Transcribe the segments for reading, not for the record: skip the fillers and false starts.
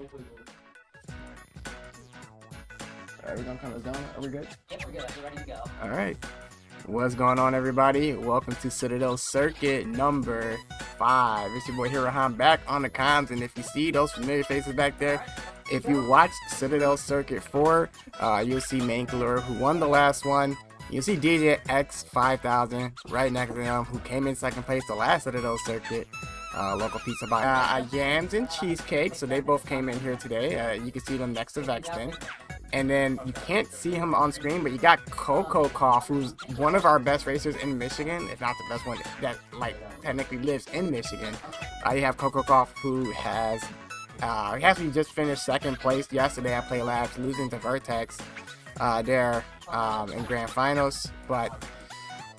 Alright, we're gonna come to zone. Are we good? Yep, we're good. We're ready to go. Alright. What's going on, everybody? Welcome to Citadel Circuit number 5. It's your boy Hirahan back on the comms, and if you see those familiar faces back there, if you watch Citadel Circuit 4, you'll see Mankler, who won the last one. You'll see DJ X 5000 right next to him, who came in second place the last Citadel Circuit. Local pizza box. Yams and Cheesecake, so they both came in here today. You can see them next to Vexton. And then you can't see him on screen, but you got Coco Cough, who's one of our best racers in Michigan, if not the best one that technically lives in Michigan. You have Coco Cough, who has he actually just finished second place yesterday at Play Labs, losing to Vertex there in grand finals. But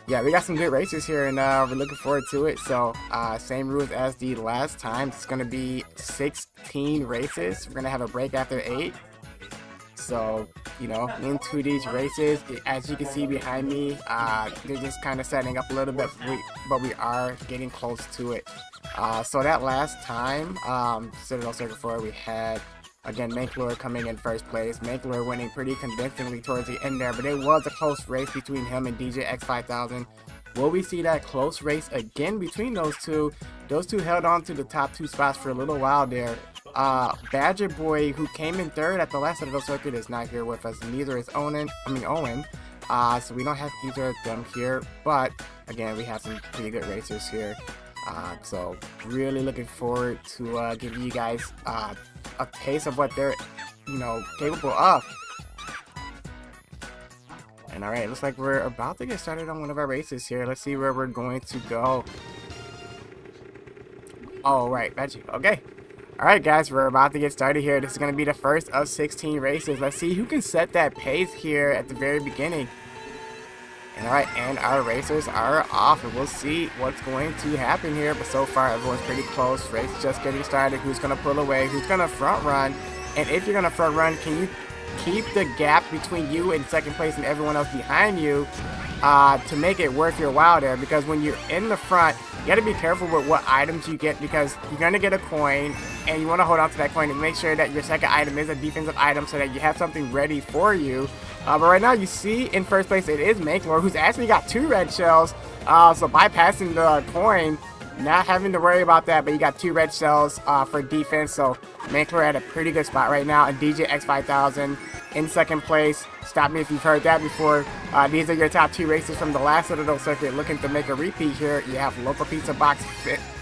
yeah, we got some good racers here, and we're looking forward to it. So same rules as the last time. It's gonna be 16 races. We're gonna have a break after 8. So, you know, into these races, as you can see behind me, they're just kind of setting up a little bit, but we are getting close to it. So that last time, Citadel Circuit 4, we had, again, Mankler coming in first place. Mankler winning pretty convincingly towards the end there, but it was a close race between him and DJ X 5000. Will we see that close race again between those two? Those two held on to the top 2 spots for a little while there. Badger Boy, who came in third at the last Citadel Circuit, is not here with us. Neither is Owen. So we don't have either of them here. But again, we have some pretty good racers here. So really looking forward to giving you guys a taste of what they're, capable of. And alright, looks like we're about to get started on one of our races here. Let's see where we're going to go. Oh, right, Veggie. Okay. Alright, guys, we're about to get started here. This is going to be the first of 16 races. Let's see who can set that pace here at the very beginning. And alright, and our racers are off, and we'll see what's going to happen here. But so far, everyone's pretty close. Race just getting started. Who's going to pull away? Who's going to front run? And if you're going to front run, can you keep the gap between you and second place and everyone else behind you to make it worth your while there? Because when you're in the front, you got to be careful with what items you get, because you're going to get a coin and you want to hold on to that coin and make sure that your second item is a defensive item so that you have something ready for you. But right now you see in first place it is Mankler, who's actually got 2 red shells, so bypassing the coin, not having to worry about that. But you got 2 red shells for defense, so Mankler at a pretty good spot right now. And DJ X 5000 in second place. Stop me if you've heard that before. These are your top 2 races from the last Citadel Circuit, looking to make a repeat here. You have Local Pizza Box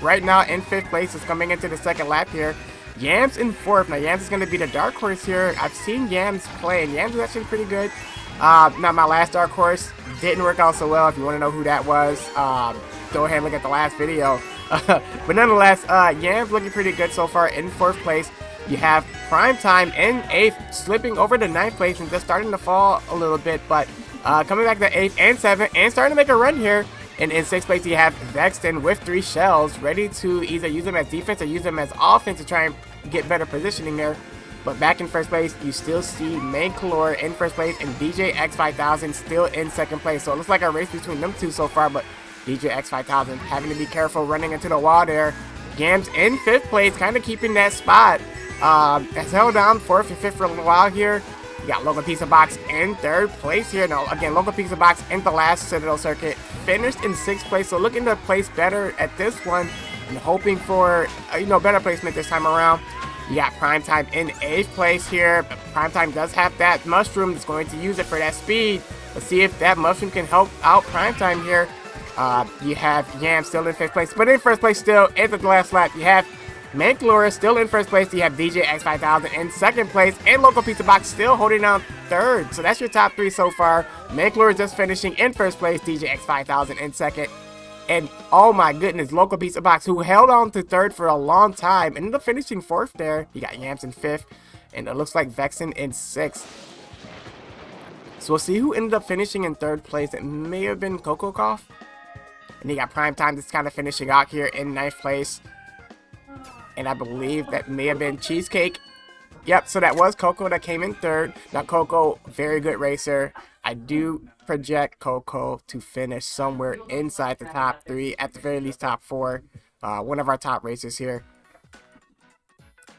right now in 5th place. Is coming into the second lap here. Yams in 4th. Now Yams is going to be the dark horse here. I've seen Yams play, and Yams is actually pretty good. Now my last dark horse didn't work out so well. If you want to know who that was, go ahead and look at the last video. But nonetheless, Yams looking pretty good so far in 4th place. You have Primetime in 8th, slipping over to 9th place and just starting to fall a little bit, but coming back to 8th and 7th and starting to make a run here. And in 6th place, you have Vexton with 3 shells, ready to either use them as defense or use them as offense to try and get better positioning there. But back in 1st place, you still see Mankler in 1st place and DJ X 5000 still in 2nd place. So it looks like a race between them two so far, but DJ X 5000 having to be careful running into the wall there. Yams in 5th place, kind of keeping that spot. Has held down 4th and 5th for a little while here. You got Local Pizza Box in 3rd place here. Now, again, Local Pizza Box in the last Citadel Circuit finished in 6th place, so looking to place better at this one and hoping for, better placement this time around. You got Primetime in 8th place here. Primetime does have that mushroom that's going to use it for that speed. Let's see if that mushroom can help out Primetime here. You have Yam still in 5th place, but in 1st place still at the last lap. You have Mankler still in 1st place. You have DJ X 5000 in 2nd place, and Local Pizza Box still holding down 3rd. So that's your top 3 so far. Mankler just finishing in 1st place, DJ X 5000 in 2nd. And oh my goodness, Local Pizza Box, who held on to 3rd for a long time, ended up finishing 4th there. You got Yams in 5th, and it looks like Vexen in 6th. So we'll see who ended up finishing in 3rd place. It may have been Coco Cough. And you got Primetime that's kind of finishing out here in 9th place. And I believe that may have been Cheesecake. Yep, so that was Coco that came in 3rd. Now Coco, very good racer. I do project Coco to finish somewhere inside the top 3, at the very least top 4. One of our top racers here.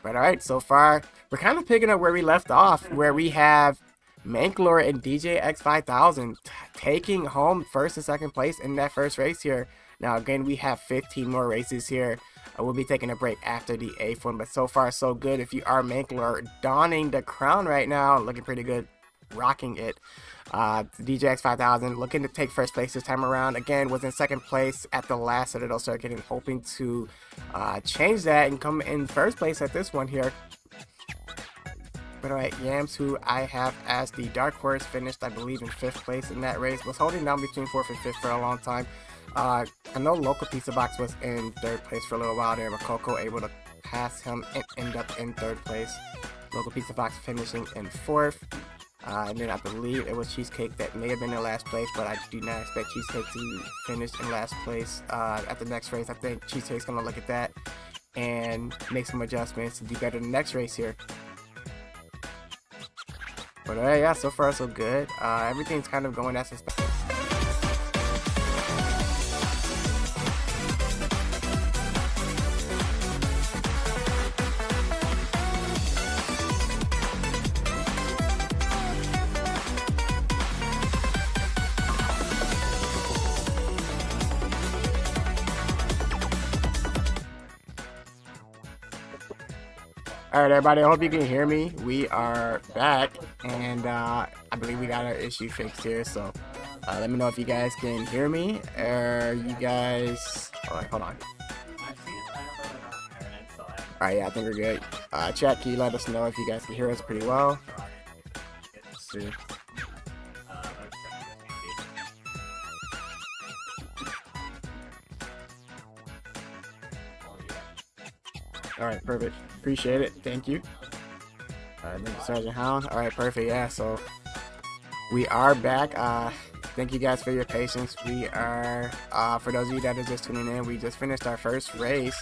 But alright, so far, we're kind of picking up where we left off, where we have Manklor and DJX5000 taking home first and second place in that first race here. Now again, we have 15 more races here. We'll be taking a break after the 8th one, but so far so good. If you are Manklor, donning the crown right now, looking pretty good, rocking it. DJX5000 looking to take first place this time around. Again, was in second place at the last Citadel circuit and hoping to change that and come in first place at this one here. But alright, Yams, who I have as the dark horse, finished I believe in 5th place in that race. Was holding down between 4th and 5th for a long time. I know Local Pizza Box was in 3rd place for a little while there, but Coco able to pass him and end up in 3rd place. Local Pizza Box finishing in 4th. And then I believe it was Cheesecake that may have been in last place, but I do not expect Cheesecake to finish in last place at the next race. I think Cheesecake's going to look at that and make some adjustments to do better in the next race here. But yeah, so far so good. Everything's kind of going as expected. Alright everybody, I hope you can hear me. We are back, and I believe we got our issue fixed here, so let me know if you guys can hear me, or you guys... Alright, hold on. Alright, yeah, I think we're good. Chat, can you let us know if you guys can hear us pretty well? Let's see. Alright, perfect. Appreciate it. Thank you. Thank you, Sergeant Hound. Alright, perfect. Yeah, so we are back. Thank you guys for your patience. We are, for those of you that are just tuning in, we just finished our first race.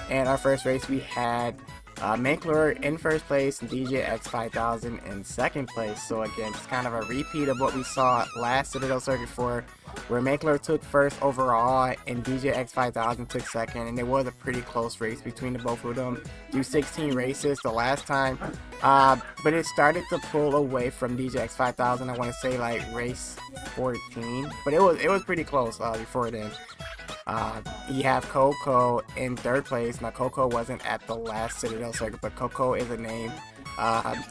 And our first race, we had Manklor in first place and DJX5000 in second place. So again, it's kind of a repeat of what we saw last Citadel Circuit 4, where Manklor took first overall and DJX5000 took second, and it was a pretty close race between the both of them. Do 16 races the last time, but it started to pull away from DJX5000. I want to say like race 14, but it was pretty close before then. You have Coco in 3rd place. Now Coco wasn't at the last Citadel circuit, but Coco is a name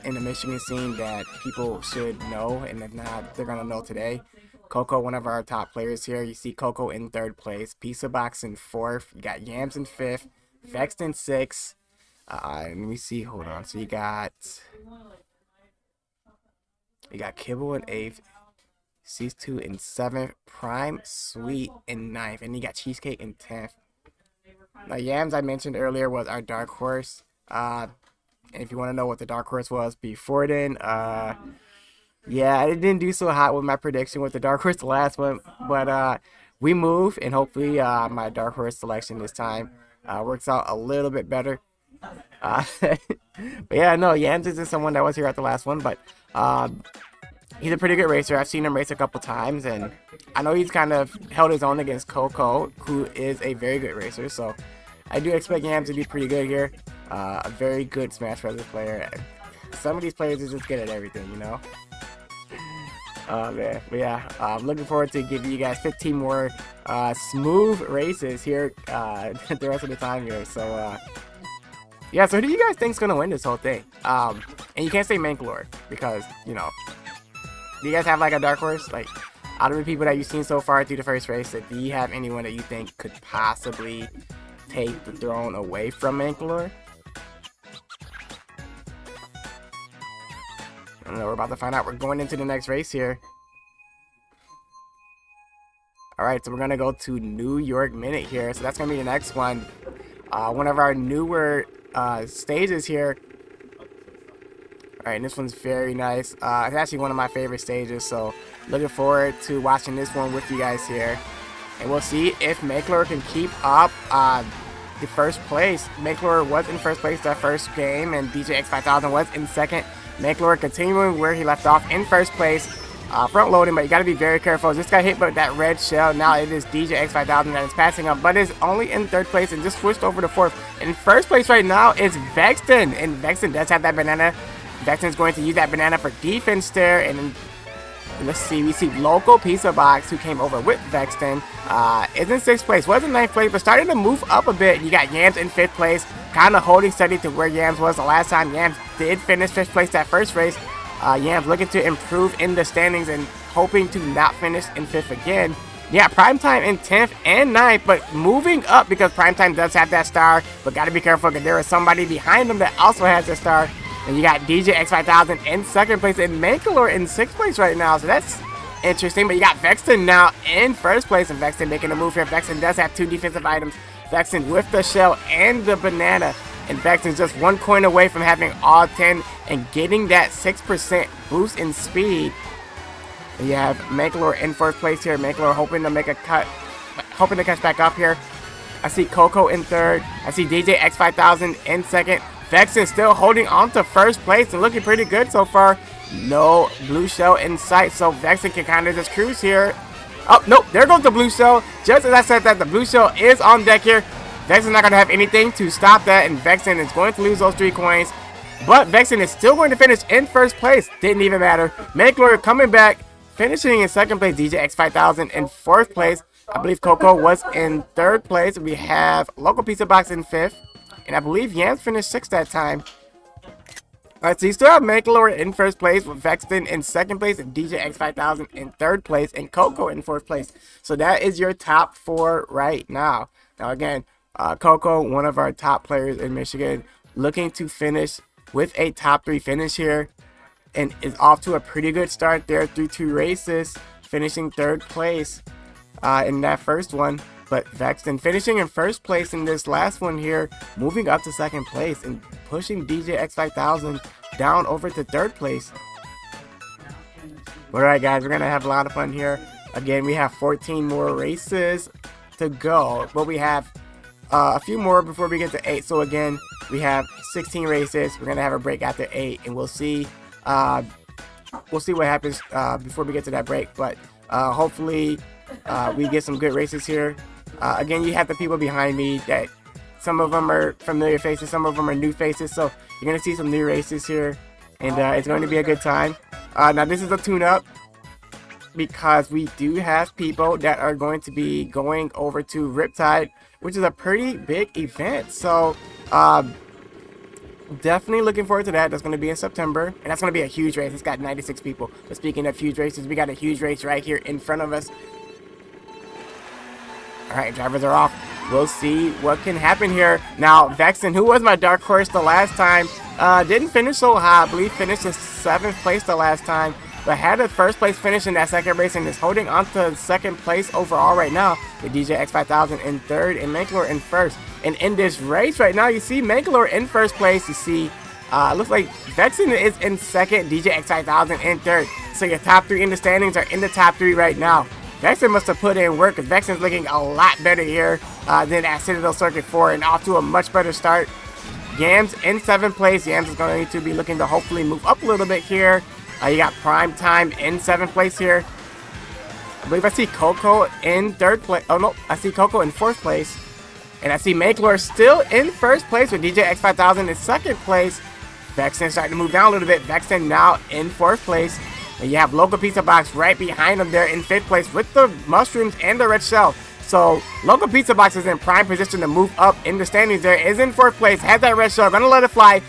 in the Michigan scene that people should know, and if not, they're gonna know today. Coco, one of our top players here. You see Coco in 3rd place, Pizza Box in 4th, you got Yams in 5th, Vext in 6th, and let me see, hold on, so you got Kibble in 8th, C2 in 7th, Prime Sweet in 9th, and you got Cheesecake in 10th. Now Yams, I mentioned earlier, was our dark horse, and if you want to know what the dark horse was before then, yeah, I didn't do so hot with my prediction with the dark horse the last one, but we move, and hopefully my dark horse selection this time works out a little bit better. But yeah, no, Yams isn't someone that was here at the last one, but he's a pretty good racer. I've seen him race a couple times, and I know he's kind of held his own against Coco, who is a very good racer, so I do expect Yams to be pretty good here. A very good Smash Brothers player. Some of these players are just good at everything, you know? Oh man, but yeah, I'm looking forward to giving you guys 15 more smooth races here the rest of the time here. So yeah, so who do you guys think's gonna win this whole thing? And you can't say Manklor because, you know, do you guys have like a dark horse? Like, out of the people that you've seen so far through the first race, do you have anyone that you think could possibly take the throne away from Manklor? I don't know, we're about to find out. We're going into the next race here. Alright, so we're going to go to New York Minute here. So that's going to be the next one. One of our newer stages here. Alright, and this one's very nice. It's actually one of my favorite stages. So looking forward to watching this one with you guys here. And we'll see if Manklor can keep up the first place. Manklor was in first place that first game, and DJX5000 was in second. Manklor continuing where he left off in first place. front loading, but you got to be very careful. Just got hit by that red shell. Now it is DJ X5000 that is passing up, but is only in 3rd place and just switched over to 4th. In 1st place right now is Vexton, and Vexton does have that banana. Vexton's going to use that banana for defense there, and let's see, we see Local Pizza Box, who came over with Vexton, is in 6th place, was in 9th place, but starting to move up a bit. You got Yams in 5th place, kind of holding steady to where Yams was the last time. Yams did finish 5th place that first race. Yams looking to improve in the standings and hoping to not finish in 5th again. Yeah, Primetime in 10th and 9th, but moving up because Primetime does have that star, but got to be careful because there is somebody behind him that also has a star. And you got DJ X5000 in 2nd place and Mankalore in 6th place right now, so that's interesting. But you got Vexton now in 1st place, and Vexton making a move here. Vexton does have 2 defensive items. Vexton with the shell and the banana, and Vexton's just 1 coin away from having all 10 and getting that 6% boost in speed. And you have Mankalore in 4th place here. Mankalore hoping to make a cut, hoping to catch back up here. I see Coco in 3rd. I see DJ X5000 in 2nd. Vexton still holding on to 1st place and looking pretty good so far. No blue shell in sight, so Vexton can kind of just cruise here. Oh, nope, there goes the blue shell. Just as I said that, the blue shell is on deck here. Vexton's not going to have anything to stop that, and Vexton is going to lose those 3 coins. But Vexton is still going to finish in 1st place. Didn't even matter. Mankalore coming back, finishing in 2nd place. DJ X5000 in 4th place. I believe Coco was in 3rd place. We have Local Pizza Box in 5th. And I believe Yams finished 6th that time. Alright, so you still have Mankalore in 1st place, with Vexton in 2nd place, and DJ X5000 in 3rd place, and Coco in 4th place. So that is your top 4 right now. Now again, Coco, one of our top players in Michigan, looking to finish with a top 3 finish here, and is off to a pretty good start there through 2 races, finishing 3rd place in that first one. But Vexton finishing in 1st place in this last one here, moving up to 2nd place and pushing DJ X5000 down over to 3rd place. Alright guys, we're going to have a lot of fun here. Again, we have 14 more races to go, but we have a few more before we get to 8. So again, we have 16 races. We're going to have a break after 8, and we'll see what happens before we get to that break. But hopefully we get some good races here. Again, you have the people behind me that some of them are familiar faces, some of them are new faces, so you're going to see some new races here, and it's going to be a good time. Now this is a tune-up because we do have people that are going to be going over to Riptide, which is a pretty big event, so definitely looking forward to that. That's going to be in September, and that's going to be a huge race. It's got 96 people. But speaking of huge races, we got a huge race right here in front of us. Alright, drivers are off. We'll see what can happen here. Now, Vexton, who was my dark horse the last time, didn't finish so high. I believe finished in 7th place the last time, but had a 1st place finish in that 2nd race and is holding on to 2nd place overall right now, with DJ X5000 in 3rd and Mankalore in 1st. And in this race right now, you see Mankalore in 1st place. You see, looks like Vexton is in 2nd, DJ X5000 in 3rd. So your top 3 in the standings are in the top 3 right now. Vexton must have put in work, because Vexton's looking a lot better here than at Citadel Circuit 4, and off to a much better start. Yams in 7th place. Yams is going to be looking to hopefully move up a little bit here. You got Primetime in 7th place here. I believe I see Coco in 3rd place. Oh no, I see Coco in 4th place. And I see Mankalore still in 1st place with DJ X5000 in 2nd place. Vexton starting to move down a little bit. Vexton now in 4th place. And you have Local Pizza Box right behind them there in 5th place with the mushrooms and the red shell. So Local Pizza Box is in prime position to move up in the standings there. Is in 4th place. Has that red shell. Gonna let it fly.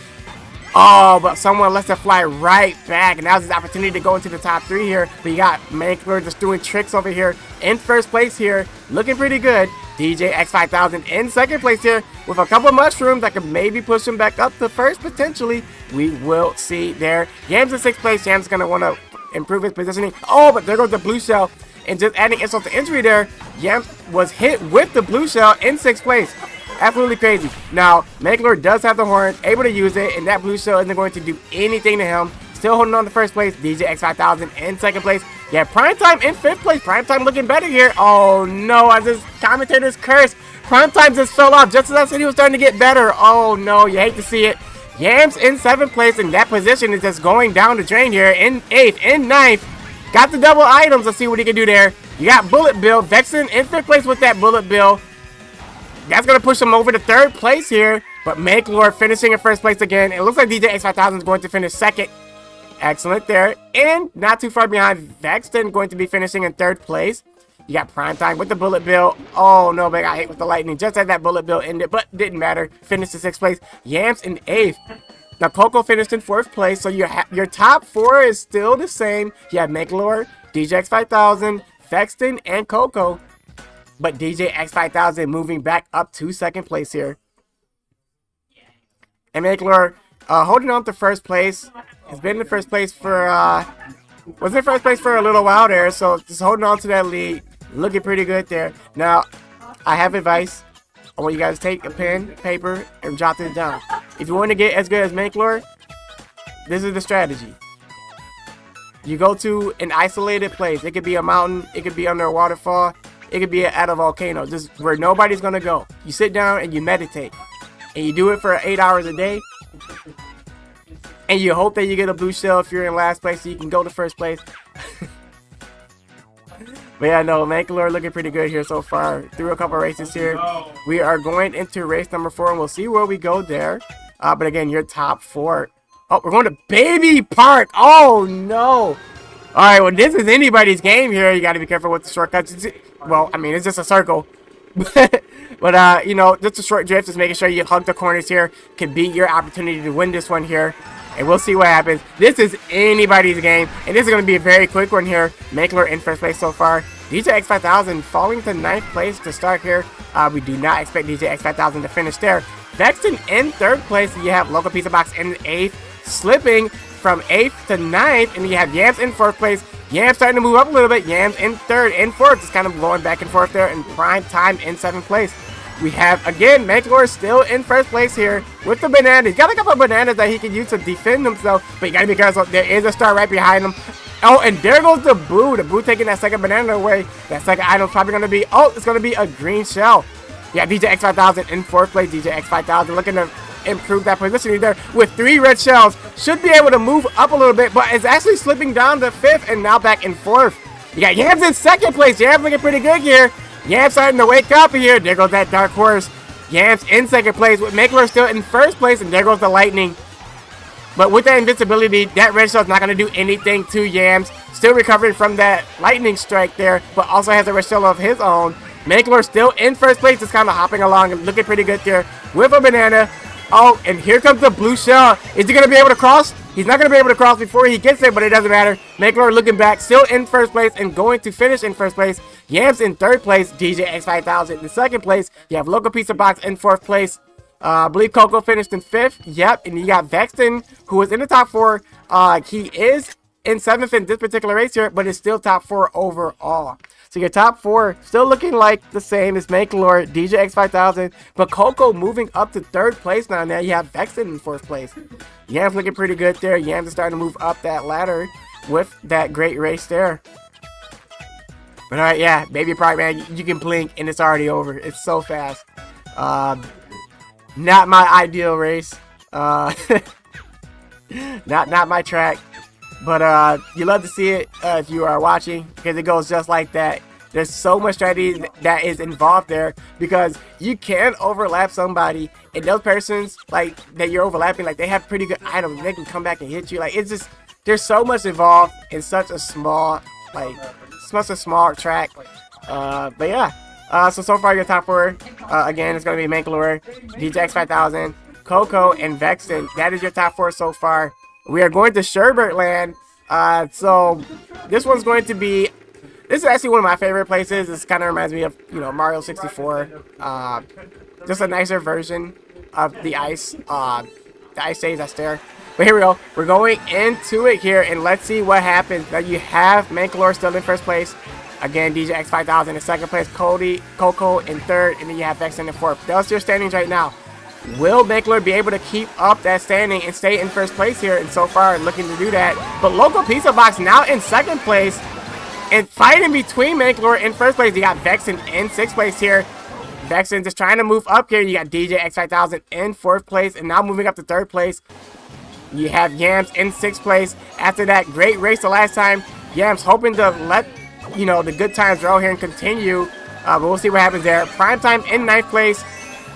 Oh, but someone lets it fly right back. And now's his opportunity to go into the top 3 here. But you got Mankalore just doing tricks over here in 1st place here. Looking pretty good. DJ X5000 in 2nd place here with a couple of mushrooms that could maybe push him back up to 1st potentially. We will see there. Yams in 6th place. Yams going to want to improve his positioning. Oh, but there goes the blue shell. And just adding insult to injury there, Yams was hit with the blue shell in 6th place. Absolutely crazy. Now, Mankalore does have the horn, able to use it, and that blue shell isn't going to do anything to him. Still holding on to 1st place. DJ X5000 in 2nd place. Yeah, Primetime in 5th place. Primetime looking better here. Oh no, as this commentator's curse. Primetime just fell off just as I said he was starting to get better. Oh no, you hate to see it. Yams in 7th place, and that position is just going down the drain here in 8th, in 9th. Got the double items. Let's see what he can do there. You got Bullet Bill. Vexen in 5th place with that Bullet Bill. That's going to push him over to 3rd place here. But Manklor finishing in 1st place again. It looks like DJ X5000 is going to finish 2nd. Excellent there. And not too far behind, Vexen going to be finishing in 3rd place. You got Primetime with the Bullet Bill. Oh, no, man, I got hit with the lightning. Just as that Bullet Bill ended, but didn't matter. Finished in 6th place. Yams in 8th. Now, Coco finished in 4th place, so your top 4 is still the same. You have Manklor, DJ X5000, Vexen, and Coco. But DJ X5000 moving back up to 2nd place here. And Manklor holding on to 1st place. He's been in 1st place for, was in 1st place for a little while there, so just holding on to that lead. Looking pretty good there. Now, I have advice. I want you guys to take a pen, paper, and jot this down. If you want to get as good as Manklor, this is the strategy. You go to an isolated place. It could be a mountain. It could be under a waterfall. It could be at a volcano. Just where nobody's going to go. You sit down and you meditate. And you do it for 8 hours a day. And you hope that you get a blue shell if you're in last place so you can go to 1st place. But yeah, no, Manklor looking pretty good here so far. Through a couple races here. We are going into race number 4, and we'll see where we go there. But again, your top 4. Oh, we're going to Baby Park. Oh, no. All right, well, this is anybody's game here. You got to be careful with the shortcuts. Well, I mean, it's just a circle. But, you know, just a short drift. Just making sure you hug the corners here. Can be your opportunity to win this one here. And we'll see what happens. This is anybody's game. And this is going to be a very quick one here. Manklor in 1st place so far. DJ X5000 falling to 9th place to start here. We do not expect DJ X5000 to finish there. Vexen in 3rd place. You have Local Pizza Box in 8th. Slipping from 8th to 9th. And you have Yams in 4th place. Yams starting to move up a little bit. Yams in 3rd and 4th. Just kind of going back and forth there. And Primetime in 7th place. We have, again, Manklor still in 1st place here with the bananas. He's got a couple of bananas that he can use to defend himself, but you got to be careful. There is a star right behind him. Oh, and there goes the Boo. The Boo taking that 2nd banana away. That 2nd item's probably going to be, oh, it's going to be a green shell. Yeah, DJ X5000 in 4th place. DJ X5000 looking to improve that positioning there with 3 red shells. Should be able to move up a little bit, but it's actually slipping down to 5th and now back in 4th. You got Yams in 2nd place. Yams looking pretty good here. Yams starting to wake up here. There goes that Dark Horse. Yams in 2nd place with Manklor still in 1st place. And there goes the Lightning. But with that invincibility, that red shell is not going to do anything to Yams. Still recovering from that lightning strike there. But also has a red shell of his own. Manklor still in 1st place. Just kind of hopping along and looking pretty good there with a banana. Oh, and here comes the blue shell. Is he going to be able to cross? He's not going to be able to cross before he gets there, but it doesn't matter. Manklor looking back, still in 1st place and going to finish in 1st place. Yams in 3rd place, DJ X5000 in 2nd place. You have Local Pizza Box in 4th place. I believe Coco finished in 5th. Yep, and you got Vexen, who is in the top 4. He is in 7th in this particular race here, but is still top 4 overall. So your top 4 still looking like the same as Manklor, DJ X5000, but Coco moving up to 3rd place now. Now you have Vexen in 4th place. Yams looking pretty good there. Yams is starting to move up that ladder with that great race there. But alright, yeah, Baby Park, man, you can blink and it's already over. It's so fast. Not my ideal race. Not my track. But you love to see it if you are watching, because it goes just like that. There's so much strategy that is involved there, because you can overlap somebody, and those persons like that you're overlapping, like they have pretty good items. They can come back and hit you. Like it's just, there's so much involved in such a small, like such a small track. But yeah. So far your top 4 again is gonna be Manklor, DJ X5000, Coco, and Vexen. That is your top 4 so far. We are going to Sherbert Land. So this one's going to be, this is actually one of my favorite places. This kind of reminds me of, you know, Mario 64. Just a nicer version of the ice. The ice stage that's there. But here we go. We're going into it here, and let's see what happens. Now you have Manklor still in 1st place. Again, DJ X5000 in 2nd place. Coco in 3rd, and then you have Vexen in 4th. That's your standings right now. Will Manklor be able to keep up that standing and stay in 1st place here? And so far, looking to do that. But Local Pizza Box now in 2nd place. And fighting between Manklor in 1st place. You got Vexen in 6th place here. Vexen just trying to move up here. You got DJ X5000 in 4th place. And now moving up to 3rd place. You have Yams in 6th place. After that great race the last time, Yams hoping to let, you know, the good times roll here and continue. But we'll see what happens there. Primetime in 9th place.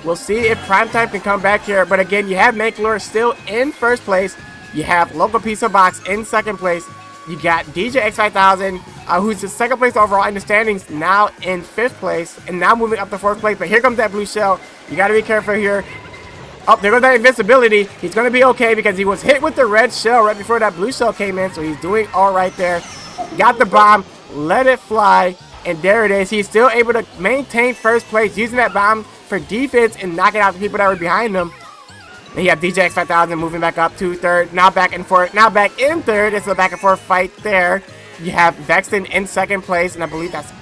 We'll see if Primetime can come back here. But again, you have Makelor still in 1st place. You have Local Pizza Box in 2nd place. You got DJ X5000, who's the 2nd place overall in the standings, now in 5th place. And now moving up to 4th place. But here comes that blue shell. You got to be careful here. Oh, there goes that invincibility. He's going to be okay because he was hit with the red shell right before that blue shell came in. So he's doing all right there. Got the bomb. Let it fly. And there it is. He's still able to maintain 1st place using that bomb for defense and knocking out the people that were behind him. And you have DJ X5000 moving back up to 3rd. Now back and forth. Now back in 3rd. It's a back and forth fight there. You have Vexton in 2nd place. And I believe that's...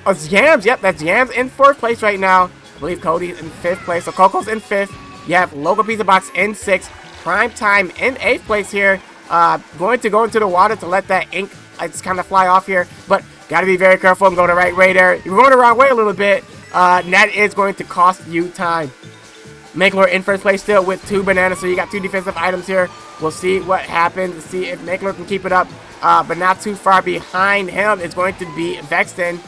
Oh, it's Yams. Yep, that's Yams in 4th place right now. I believe Cody's in 5th place. So Coco's in 5th. You have Local Pizza Box in 6th. Primetime in 8th place here. Going to go into the water to let that ink just kind of fly off here. But got to be very careful. I'm going the right way there. You're going the wrong way a little bit. And that is going to cost you time. Makelor in 1st place still with 2 bananas. So you got 2 defensive items here. We'll see what happens to see if Makelor can keep it up. But not too far behind him is going to be Vexton.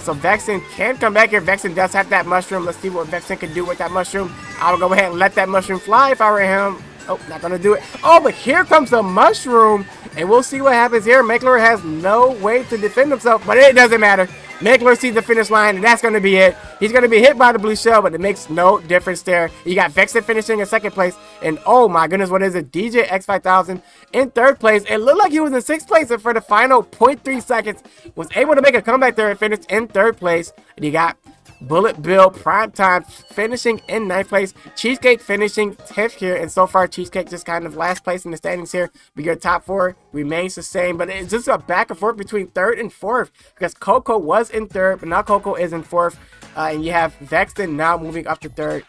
So Vexton can come back here. Vexton does have that mushroom. Let's see what Vexton can do with that mushroom. I will go ahead and let that mushroom fly if I were him. Oh, not going to do it. Oh, but here comes the mushroom. And we'll see what happens here. Makelor has no way to defend himself, but it doesn't matter. Makelor sees the finish line, and that's going to be it. He's going to be hit by the blue shell, but it makes no difference there. You got Vexton finishing in 2nd place, and oh my goodness, what is it? DJ X5000 in 3rd place. It looked like he was in 6th place, and for the final 0.3 seconds, was able to make a comeback there and finish in 3rd place. And you got Bullet Bill Primetime finishing in 9th place. Cheesecake finishing 10th here. And so far, Cheesecake just kind of last place in the standings here. But your top 4 remains the same. But it's just a back and forth between 3rd and 4th. Because Coco was in 3rd, but now Coco is in 4th. And you have Vexton now moving up to 3rd.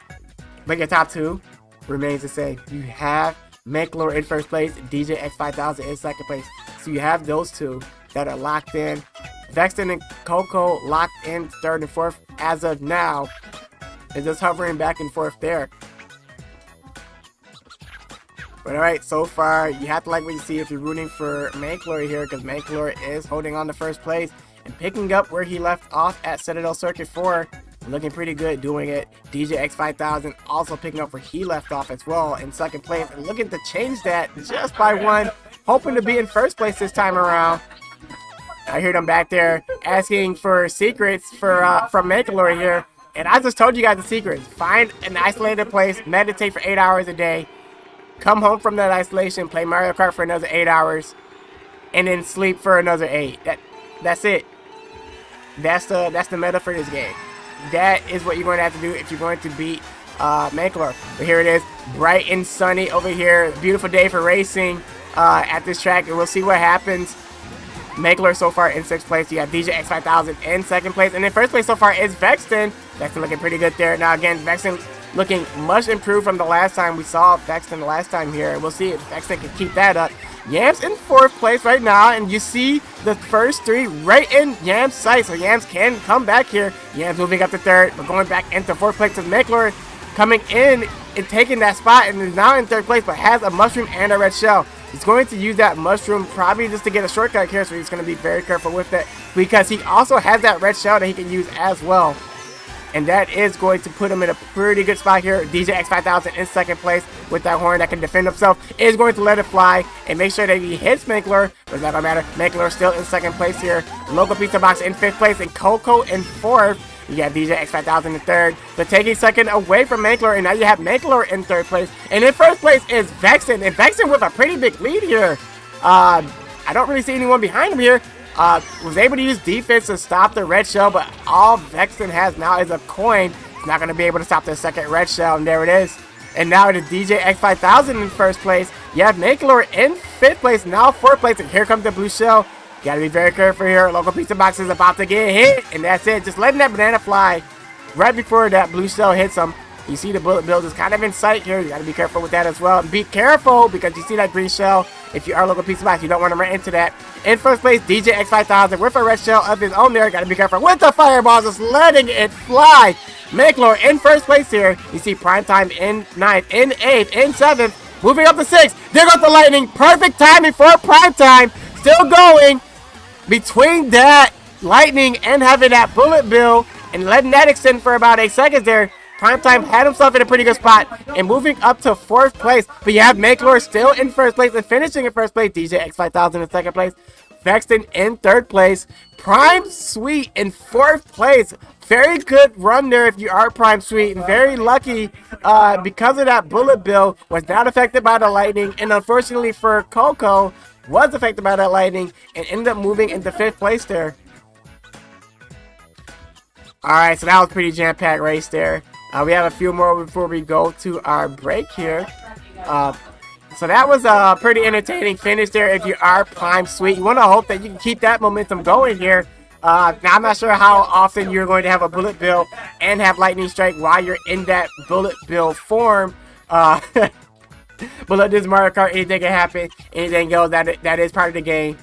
But your top 2 remains the same. You have Makelor in 1st place. DJ X5000 in 2nd place. So you have those 2 that are locked in. Vexton and Coco locked in 3rd and 4th as of now. And just hovering back and forth there. But alright, so far, you have to like what you see if you're rooting for Makelor here, because Makelor is holding on to 1st place and picking up where he left off at Citadel Circuit 4. Looking pretty good doing it. DJ X5000 also picking up where he left off as well in 2nd place. And looking to change that just by 1. Hoping to be in 1st place this time around. I heard him back there asking for secrets for from Makelor here. And I just told you guys the secrets. Find an isolated place, meditate for 8 hours a day, come home from that isolation, play Mario Kart for another 8 hours, and then sleep for another 8. That's it. That's the meta for this game. That is what you're going to have to do if you're going to beat Makelor. But here it is, bright and sunny over here. Beautiful day for racing at this track, and we'll see what happens. Makelor so far in 6th place. You have DJ X5000 in 2nd place. And in 1st place so far is Vexton. Vexton looking pretty good there. Now again, Vexton looking much improved from the last time we saw Vexton the last time here. And we'll see if Vexton can keep that up. Yams in 4th place right now. And you see the first 3 right in Yams' sight. So Yams can come back here. Yams moving up to 3rd. But going back into 4th place with Makelor coming in and taking that spot. And is now in 3rd place. But has a mushroom and a red shell. He's going to use that mushroom probably just to get a shortcut here, so he's going to be very careful with it because he also has that red shell that he can use as well. And that is going to put him in a pretty good spot here. DJ X5000 in 2nd place with that horn that can defend himself is going to let it fly and make sure that he hits Makelor, but it's not going to matter. Makelor still in 2nd place here. Local Pizza Box in 5th place and Coco in 4th. You got DJ X5000 in 3rd, but taking 2nd away from Makelor, and now you have Makelor in 3rd place. And in 1st place is Vexton, and Vexton with a pretty big lead here. I don't really see anyone behind him here. Was able to use defense to stop the red shell, but all Vexton has now is a coin. He's not going to be able to stop the 2nd red shell, and there it is. And now it is DJ X5000 in 1st place. You have Makelor in 5th place, now 4th place, and here comes the blue shell. Gotta be very careful here. Local Pizza Box is about to get hit, and that's it. Just letting that banana fly right before that blue shell hits him. You see the bullet build is kind of in sight here. You gotta be careful with that as well. And be careful because you see that green shell. If you are Local Pizza Box, you don't want to run into that. In 1st place, DJ X5000 with a red shell of his own there. Gotta be careful with the fireballs, just letting it fly. Makelor in 1st place here. You see Primetime in 9th, in 8th, in 7th, moving up to 6th. There goes the lightning. Perfect timing for Primetime. still going between that lightning and having that bullet bill and letting that extend for about 8 seconds there. Primetime had himself in a pretty good spot and moving up to 4th place. But you have Makelor still in 1st place and finishing in 1st place. DJ X5000 in 2nd place. Vexton in 3rd place. Prime Sweet in 4th place. Very good run there if you are Prime Sweet. And very lucky because of that bullet bill. Was not affected by the lightning. And unfortunately for Coco, was affected by that lightning and ended up moving into 5th place there. Alright, so that was a pretty jam-packed race there. We have a few more before we go to our break here. So that was a pretty entertaining finish there if you are Prime Sweet. You want to hope that you can keep that momentum going here. Now, I'm not sure how often you're going to have a bullet bill and have lightning strike while you're in that bullet bill form. But look, this Mario Kart, anything can happen. Anything goes. That is part of the game.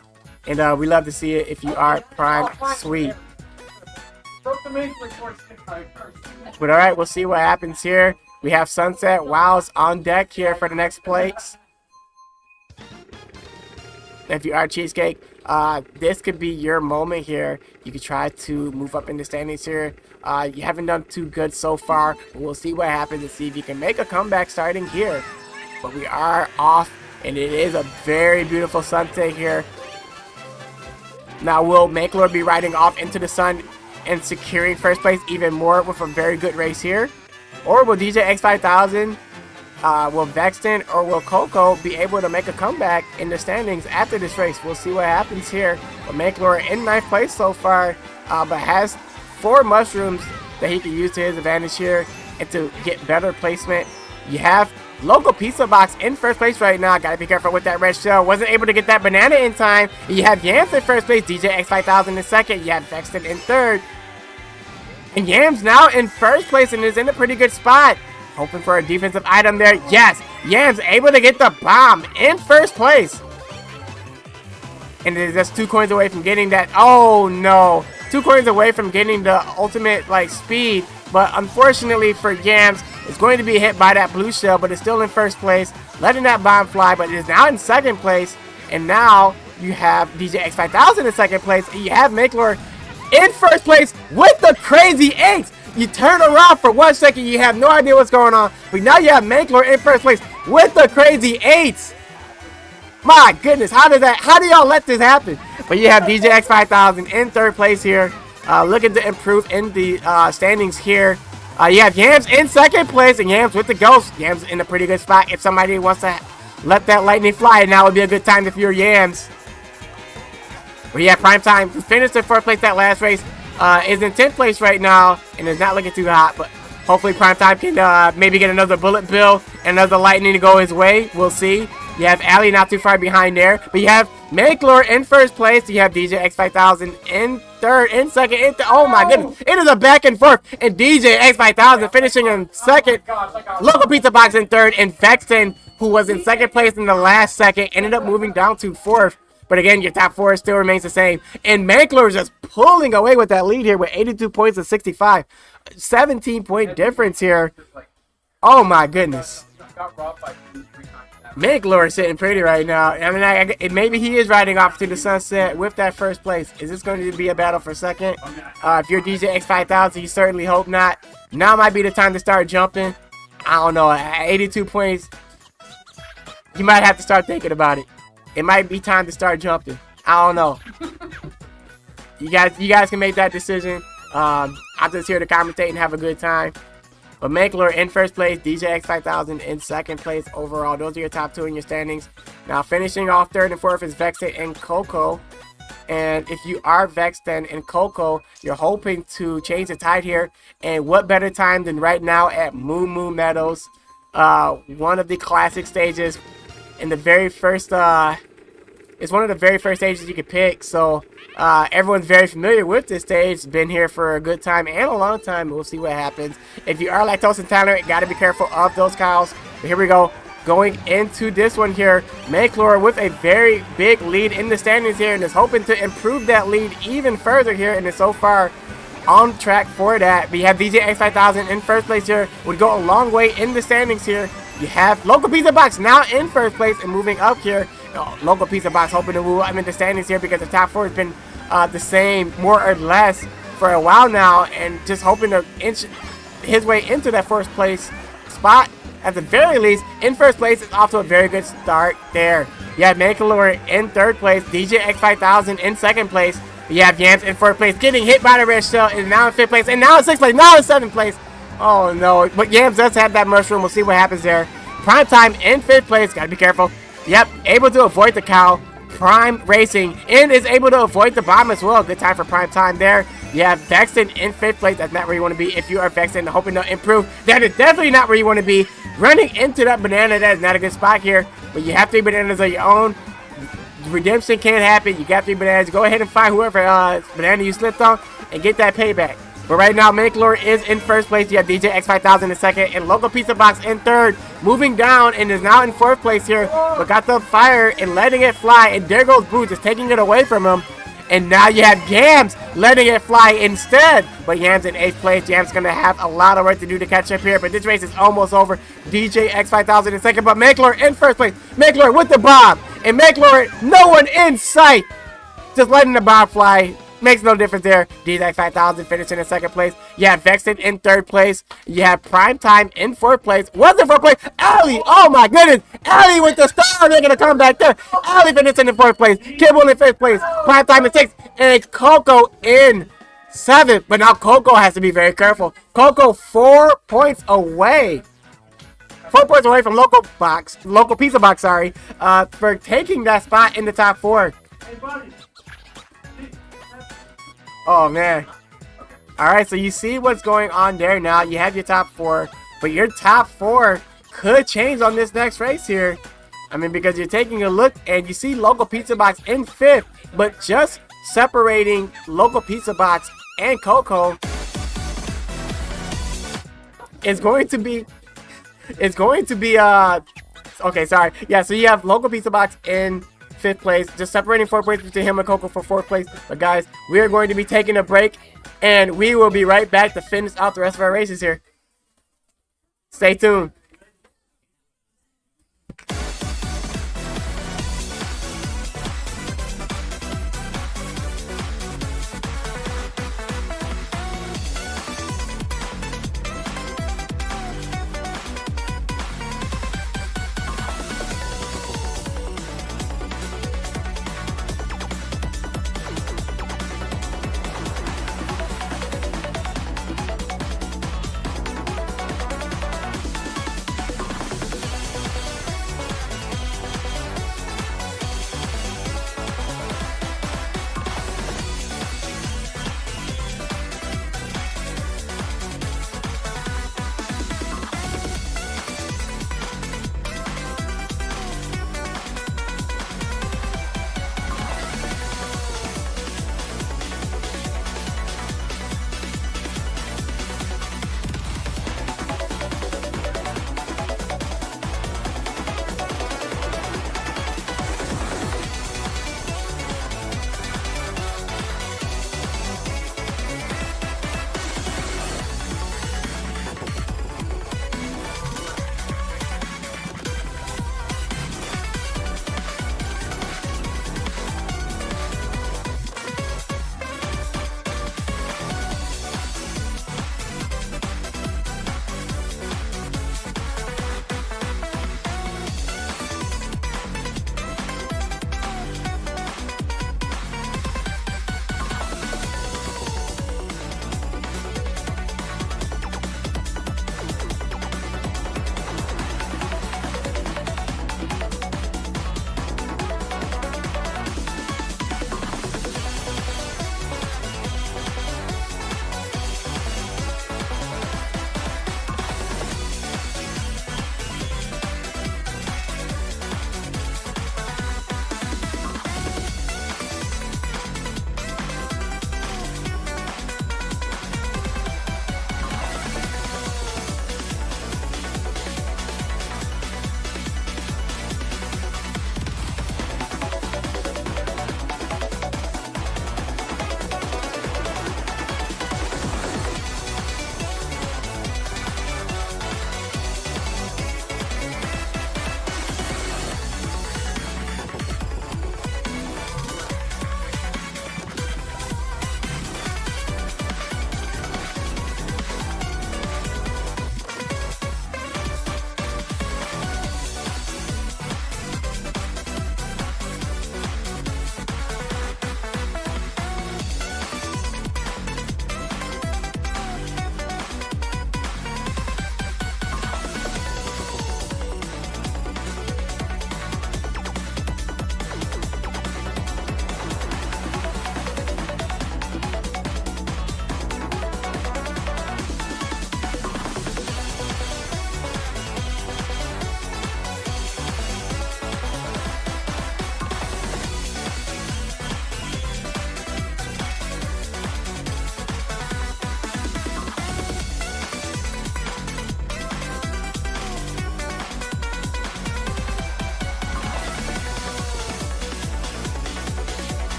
And we love to see it if you are Prime Sweet. But alright, we'll see what happens here. We have Sunset Wows on deck here for the next place. If you are Cheesecake, this could be your moment here. You could try to move up in the standings here. You haven't done too good so far, but we'll see what happens and see if you can make a comeback starting here. But we are off, and it is a very beautiful sunset here. Now, will Makelor be riding off into the sun and securing 1st place even more with a very good race here? Or will DJ X5000, will Vexton, or will Coco be able to make a comeback in the standings after this race? We'll see what happens here. But Makelor in 9th place so far, but has 4 mushrooms that he can use to his advantage here and to get better placement. You have Local Pizza Box in 1st place right now. Gotta be careful with that red shell. Wasn't able to get that banana in time. You have Yams in 1st place, DJ X5000 in 2nd. You have Vexton in 3rd. And Yams now in 1st place and is in a pretty good spot. Hoping for a defensive item there. Yes, Yams able to get the bomb in 1st place. And is just 2 coins away from getting that. Oh no, 2 coins away from getting the ultimate speed. But unfortunately for Yams, it's going to be hit by that blue shell, but it's still in 1st place, letting that bomb fly, but it is now in 2nd place. And now you have DJ X5000 in 2nd place. And you have Makelor in 1st place with the crazy 8s. You turn around for 1 second, you have no idea what's going on, but now you have Makelor in 1st place with the crazy 8s. My goodness, how do y'all let this happen? But you have DJ X5000 in 3rd place here, looking to improve in the standings here. You have Yams in 2nd place, and Yams with the ghost. Yams in a pretty good spot. If somebody wants to let that lightning fly, now would be a good time if you're Yams. We have Primetime, who finished in 4th place that last race, is in 10th place right now, and is not looking too hot, but hopefully Primetime can maybe get another bullet bill and another lightning to go his way. We'll see. You have Ali not too far behind there, but you have Makelor in 1st place. You have DJ X5000 in 3rd, in 2nd, oh my goodness. It is a back and forth, and DJ X5000 finishing in 2nd. Local Pizza Box in 3rd, and Vexton, who was in 2nd place in the last second, ended up moving down to 4th. But again, your top 4 still remains the same. And Makelor is just pulling away with that lead here with 82 points to 65. 17-point difference here. Oh my goodness. Makelor is sitting pretty right now. I mean, maybe he is riding off to the sunset with that 1st place. Is this going to be a battle for 2nd? If you're DJ X5000, you certainly hope not. Now might be the time to start jumping. I don't know. At 82 points, you might have to start thinking about it. It might be time to start jumping. I don't know. You guys can make that decision. I'm just here to commentate and have a good time. But Makelor in 1st place, DJ X5000 in 2nd place overall. Those are your top 2 in your standings. Now finishing off 3rd and 4th is Vexton and Coco. And if you are Vexton and Coco, you're hoping to change the tide here. And what better time than right now at Moo Moo Meadows, one of the classic stages. In the very first, it's one of the very first stages you could pick. So everyone's very familiar with this stage. It's been here for a good time and a long time. We'll see what happens. If you are lactose intolerant, got to be careful of those cows. But here we go. Going into this one here, Makelor with a very big lead in the standings here, and is hoping to improve that lead even further here, and is so far on track for that. We have DJ X5000 in 1st place here, would go a long way in the standings here. You have Local Pizza Box now in first place and moving up here. Local Pizza Box hoping to move up in the standings here because the top 4 has been the same, more or less, for a while now, and just hoping to inch his way into that first place spot. At the very least, in first place, it's off to a very good start there. You have Mankalore in third place, DJ X5000 in second place. You have Yams in fourth place, getting hit by the red shell, and now in fifth place, and now in sixth place, now in seventh place. Oh no, but Yams does have that mushroom. We'll see what happens there. Prime Time in fifth place, gotta be careful. Yep, able to avoid the cow. Prime Racing and is able to avoid the bomb as well. Good time for Prime Time there. You have Vexen in fifth place. That's not where you want to be. If you are Vexen hoping to improve, that is definitely not where you want to be. Running into that banana, that is not a good spot here. But you have 3 bananas of your own. Redemption can't happen. You got 3 bananas. Go ahead and find whoever banana you slipped on and get that payback. But right now, Mankalore is in first place. You have DJ X5000 in second and Local Pizza Box in third. Moving down and is now in fourth place here. But got the fire and letting it fly. And there goes Boo, just taking it away from him. And now you have Yams letting it fly instead. But Yams in 8th place. Yams going to have a lot of work to do to catch up here. But this race is almost over. DJ X5000 in second. But Mankalore in first place. Mankalore with the bomb. And Mankalore, no one in sight. Just letting the bomb fly. Makes no difference there. DJ X5000 finishing in second place. You have Vexen in third place. You have Prime Time in fourth place. Was in fourth place. Ali, oh my goodness. Ali with the star. They're going to come back there. Ali finishing in fourth place. Kibble in fifth place. Prime Time in sixth. And it's Coco in seventh. But now Coco has to be very careful. Coco 4 points away. 4 points away from Local Pizza Box, sorry, for taking that spot in the top 4. Oh, man. Alright, so you see what's going on there now. You have your top 4, but your top 4 could change on this next race here. I mean, because you're taking a look and you see Local Pizza Box in 5th, but just separating Local Pizza Box and Coco is going to be... okay, sorry. Yeah, so you have Local Pizza Box in 5th place, just separating 4 points between him and Coco for 4th place. But guys, we are going to be taking a break, and we will be right back to finish out the rest of our races here. Stay tuned.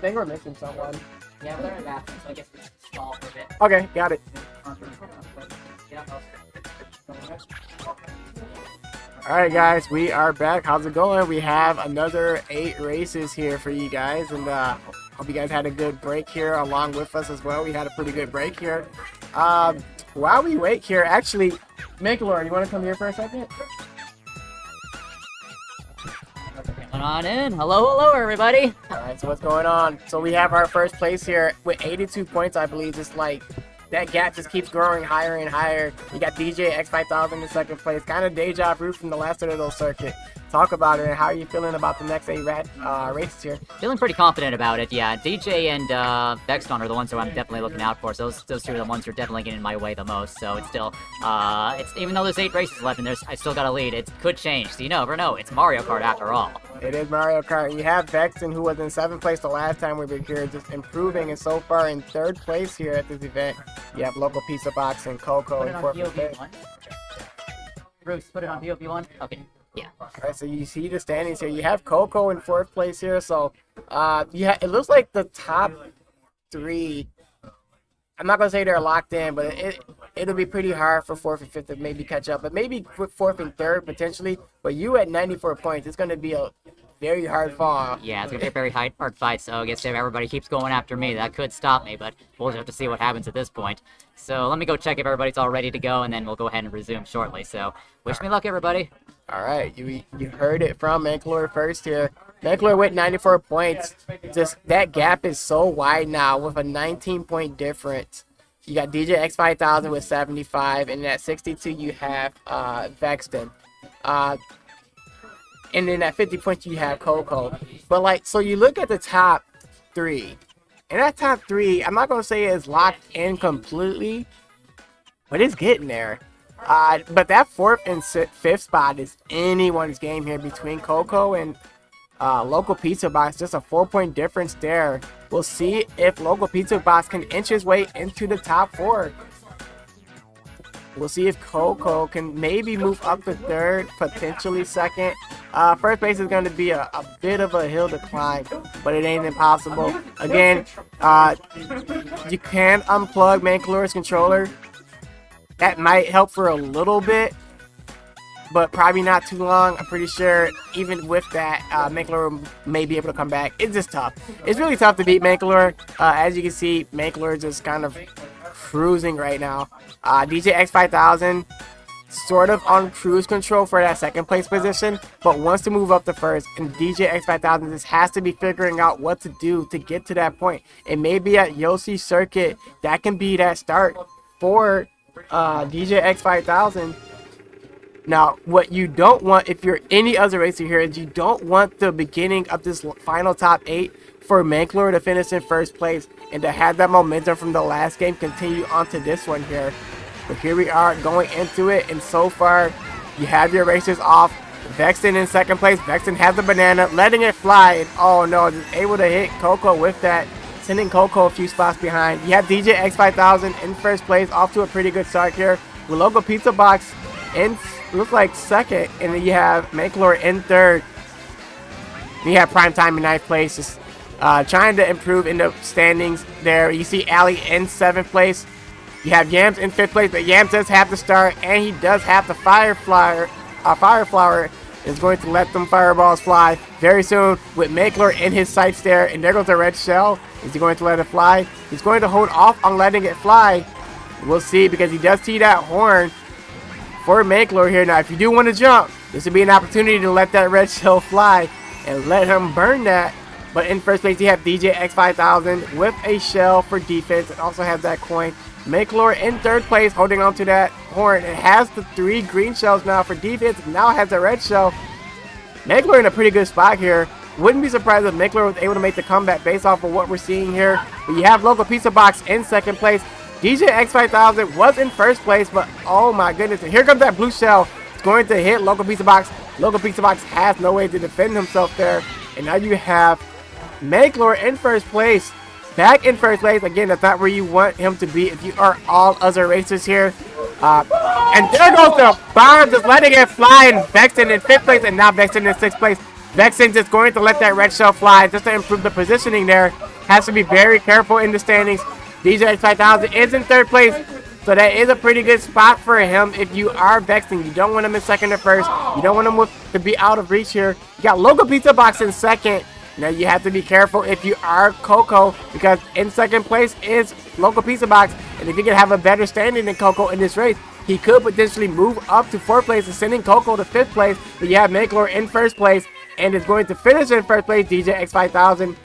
think we're missing someone. Yeah, we're in the bathroom, so I guess it's small for a bit. Okay, got it. Alright guys, we are back. How's it going? We have another 8 races here for you guys, and hope you guys had a good break here along with us as well. We had a pretty good break here. While we wait here, actually, Mankalore, you want to come here for a second? Coming on in. Hello, everybody. Alright, so what's going on? So we have our first place here with 82 points, I believe. Just like that gap just keeps growing higher and higher. You got DJ X5000 in second place. Kind of deja vu from the last Citadel circuit. Talk about it, and how are you feeling about the next 8 races here? Feeling pretty confident about it, yeah. DJ and Vexton are the ones who I'm definitely looking out for. So those two are the ones who are definitely getting in my way the most. So it's still, even though there's 8 races left and I still got a lead, it could change. So you never know. It's Mario Kart after all. It is Mario Kart. And you have Vexton, who was in 7th place the last time we were here, just improving, and so far in 3rd place here at this event. You have Local Pizza Box and Coco in 4th place. Bruce, put it on POV1. Okay. Yeah. Alright, so you see the standings here. You have Coco in 4th place here, so yeah, it looks like the top 3. I'm not gonna say they're locked in, but it'll be pretty hard for 4th and 5th to maybe catch up, but maybe 4th and 3rd potentially. But you at 94 points, it's gonna be a very hard fall. Yeah, it's gonna be a very hard fight. So I guess if everybody keeps going after me, that could stop me, but we'll just have to see what happens at this point. So let me go check if everybody's all ready to go, and then we'll go ahead and resume shortly. So wish me luck, everybody. Alright, you heard it from Mankalore first here. Mankalore with 94 points. Just that gap is so wide now with a 19-point difference. You got DJ X5000 with 75, and at 62 you have Vexton. And then at 50 points you have Coco. But like, so you look at the top 3. And that top 3, I'm not gonna say it's locked in completely, but it's getting there. But that 4th and 5th spot is anyone's game here between Coco and Local Pizza Box. Just a 4-point difference there. We'll see if Local Pizza Box can inch his way into the top 4. We'll see if Coco can maybe move up to 3rd, potentially 2nd. 1st place is going to be a bit of a hill to climb, but it ain't impossible. Again, you can unplug Mankalore's controller. That might help for a little bit, but probably not too long. I'm pretty sure even with that, Mankalore may be able to come back. It's just tough. It's really tough to beat Mankalore. As you can see, Mankalore is just kind of cruising right now. DJ X5000 sort of on cruise control for that 2nd place position, but wants to move up to 1st, and DJ X5000 just has to be figuring out what to do to get to that point. And maybe at Yoshi's circuit, that can be that start for DJ X5000. Now, what you don't want if you're any other racer here is you don't want the beginning of this final top 8 for Mankalore to finish in 1st place and to have that momentum from the last game continue onto this one here. But here we are going into it, and so far you have your racers off. Vexton in 2nd place. Vexton has the banana, letting it fly, and oh no, just able to hit Coco with that, sending Coco a few spots behind. You have DJ X5000 in 1st place, off to a pretty good start here. With Local Pizza Box in, looks like 2nd, and then you have Mankalore in 3rd. You have Prime Time in 9th place, just trying to improve in the standings there. You see Ali in 7th place. You have Yams in 5th place, but Yams does have to start, and he does have the Fire Flower is going to let them fireballs fly very soon with Mankalore in his sights there. And there goes the red shell. Is he going to let it fly? He's going to hold off on letting it fly. We'll see, because he does see that horn for Mankalore here. Now, if you do want to jump, this would be an opportunity to let that red shell fly and let him burn that. But in 1st place, you have DJ X5000 with a shell for defense, and also has that coin. Mankalore in 3rd place, holding on to that horn. It has the 3 green shells now for defense, now has the red shell. Mankalore in a pretty good spot here. Wouldn't be surprised if Mankalore was able to make the comeback based off of what we're seeing here. But you have Local Pizza Box in 2nd place. DJ X5000 was in 1st place, but oh my goodness. And here comes that blue shell. It's going to hit Local Pizza Box. Local Pizza Box has no way to defend himself there. And now you have Mankalore in 1st place. Back in 1st place. Again, that's not where you want him to be if you are all other racers here. And there goes the bomb, just letting it fly, and Vexton in 5th place, and now Vexton in 6th place. Vexton just going to let that red shell fly just to improve the positioning there. has to be very careful in the standings. DJ X5000 is in 3rd place, so that is a pretty good spot for him. If you are Vexen, you don't want him in 2nd or 1st. You don't want him to be out of reach here. You got Local Pizza Box in 2nd. Now you have to be careful if you are Coco, because in 2nd place is Local Pizza Box, and if you can have a better standing than Coco in this race, he could potentially move up to 4th place and sending Coco to 5th place. But you have Makelor in 1st place, and is going to finish in 1st place. DJ X5000.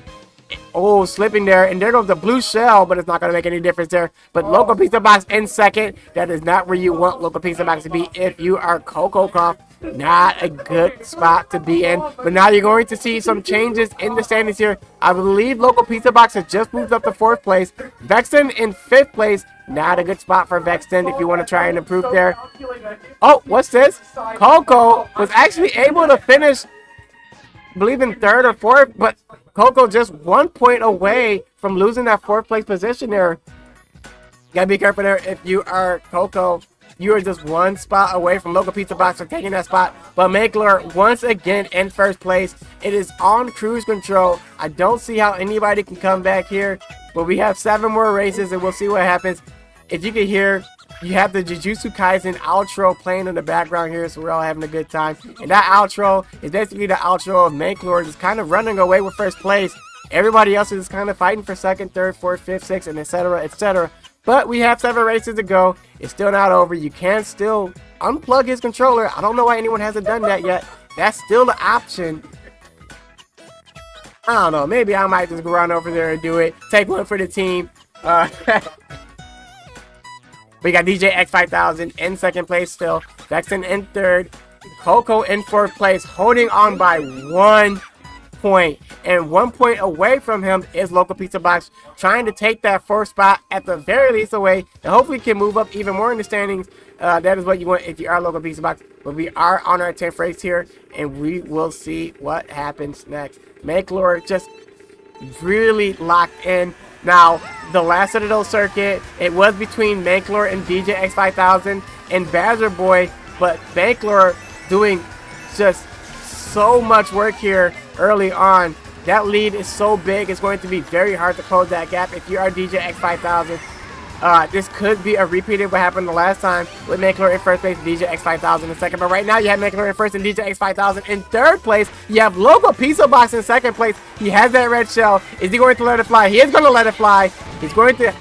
Oh, slipping there, and there goes the blue shell, but it's not going to make any difference there. But Local Pizza Box in 2nd. That is not where you want Local Pizza Box to be if you are Coco Croft. Not a good spot to be in. But now you're going to see some changes in the standings here. I believe Local Pizza Box has just moved up to 4th place. Vexen in 5th place. Not a good spot for Vexen if you want to try and improve there. Oh, what's this? Coco was actually able to finish, I believe, in 3rd or 4th, but Coco just 1 point away from losing that 4th place position there. Gotta be careful there if you are Coco. You are just 1 spot away from Local Pizza Box for taking that spot. But Makelor once again in 1st place. It is on cruise control. I don't see how anybody can come back here. But we have 7 more races and we'll see what happens. If you can hear, you have the Jujutsu Kaisen outro playing in the background here, so we're all having a good time. And that outro is basically the outro of Makelor just kind of running away with 1st place. Everybody else is kind of fighting for 2nd, 3rd, 4th, 5th, 6th, and etc., etc. But we have 7 races to go. It's still not over. You can still unplug his controller. I don't know why anyone hasn't done that yet. That's still the option. I don't know. Maybe I might just go run over there and do it. Take one for the team. We got DJ X5000 in 2nd place still. Vexen in 3rd. Coco in 4th place, holding on by 1 point. And 1 point away from him is Local Pizza Box, trying to take that 4th spot at the very least away. And hopefully can move up even more in the standings. That is what you want if you are Local Pizza Box. But we are on our 10th race here, and we will see what happens next. Makelor just really locked in. Now, the last Citadel circuit, it was between Makelor and DJ X5000 and Badger Boy, but Makelor doing just so much work here early on. That lead is so big, it's going to be very hard to close that gap if you are DJ X5000. This could be a repeat of what happened the last time with Makelor in 1st place, DJ X5000 in 2nd. But right now you have Makelor in 1st and DJ X5000 in 3rd place. You have Local Pizza Box in 2nd place. He has that red shell. Is he going to let it fly? He is going to let it fly. He's going to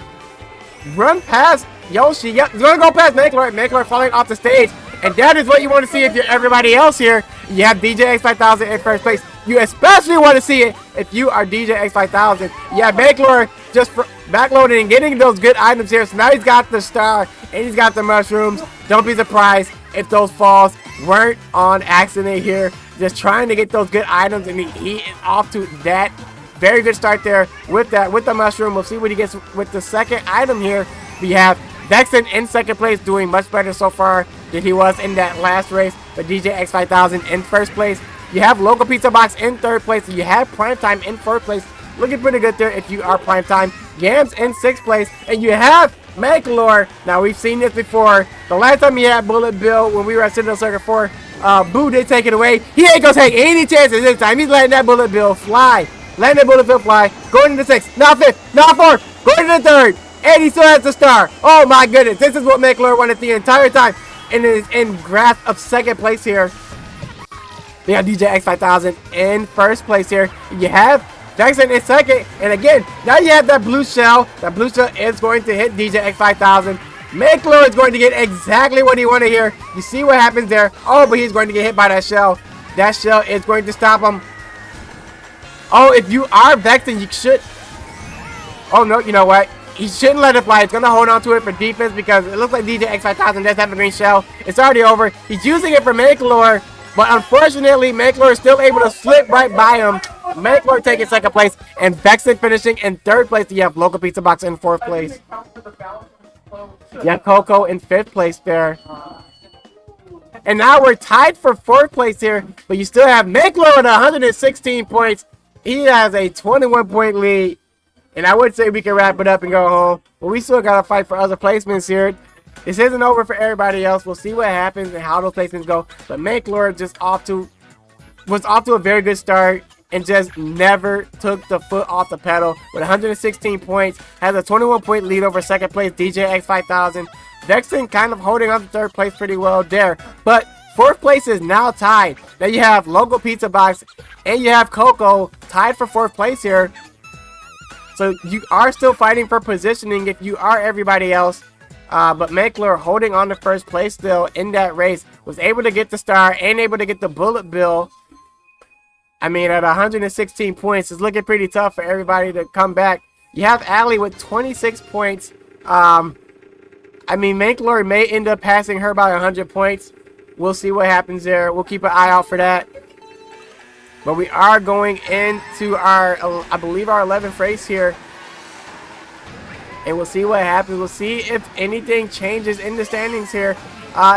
run past Yoshi. Yep, he's going to go past Makelor. Makelor falling off the stage. And that is what you want to see if you're everybody else here. You have DJ X5000 in 1st place. You especially want to see it if you are DJ X5000. You have Makelor just backloading and getting those good items here. So now he's got the star and he's got the mushrooms. Don't be surprised if those falls weren't on accident here. Just trying to get those good items, and he is off to that very good start there with the mushroom. We'll see what he gets with the 2nd item here. We have Vexen in 2nd place, doing much better so far than he was in that last race. But DJ X5000 in 1st place. You have Local Pizza Box in 3rd place. You have Primetime in 4th place. Looking pretty good there if you are Primetime. Gams in 6th place. And you have Makelor. Now, we've seen this before. The last time he had Bullet Bill when we were at Citadel Circuit 4, Boo did take it away. He ain't going to take any chances this time. He's letting that Bullet Bill fly. Letting that Bullet Bill fly. Going to the 6th. Now 5th. Now 4th. Going to the 3rd. And he still has the star. Oh, my goodness. This is what Makelor wanted the entire time. And is in grasp of 2nd place here. We got DJ X5000 in 1st place here. You have Vexen in 2nd. And again, now you have that blue shell. That blue shell is going to hit DJ X5000. Makelor is going to get exactly what he wanted here. You see what happens there. Oh, but he's going to get hit by that shell. That shell is going to stop him. Oh, if you are Vexen, you should... Oh, no, you know what? He shouldn't let it fly. It's going to hold on to it for defense because it looks like DJ X5000 does have a green shell. It's already over. He's using it for Makelor. But unfortunately, Makelor is still able to slip right by him. Makelor taking 2nd place, and Vexen finishing in 3rd place. You have Local Pizza Box in 4th place. You have Coco in 5th place there. And now we're tied for 4th place here, but you still have Makelor with 116 points. He has a 21-point lead. And I would say we can wrap it up and go home, but we still got to fight for other placements here. This isn't over for everybody else. We'll see what happens and how those placements go. But Makelor just was off to a very good start and just never took the foot off the pedal with 116 points. Has a 21-point lead over second place DJ X 5000. Vexen kind of holding on to third place pretty well there. But fourth place is now tied. Now you have Local Pizza Box and you have Coco tied for fourth place here. So you are still fighting for positioning if you are everybody else. But Mankler holding on to first place still in that race. Was able to get the star and able to get the bullet bill. I mean, at 116 points, it's looking pretty tough for everybody to come back. You have Allie with 26 points. I mean, Mankler may end up passing her by 100 points. We'll see what happens there. We'll keep an eye out for that. But we are going into our, I believe, our 11th race here. And we'll see what happens. We'll see if anything changes in the standings here.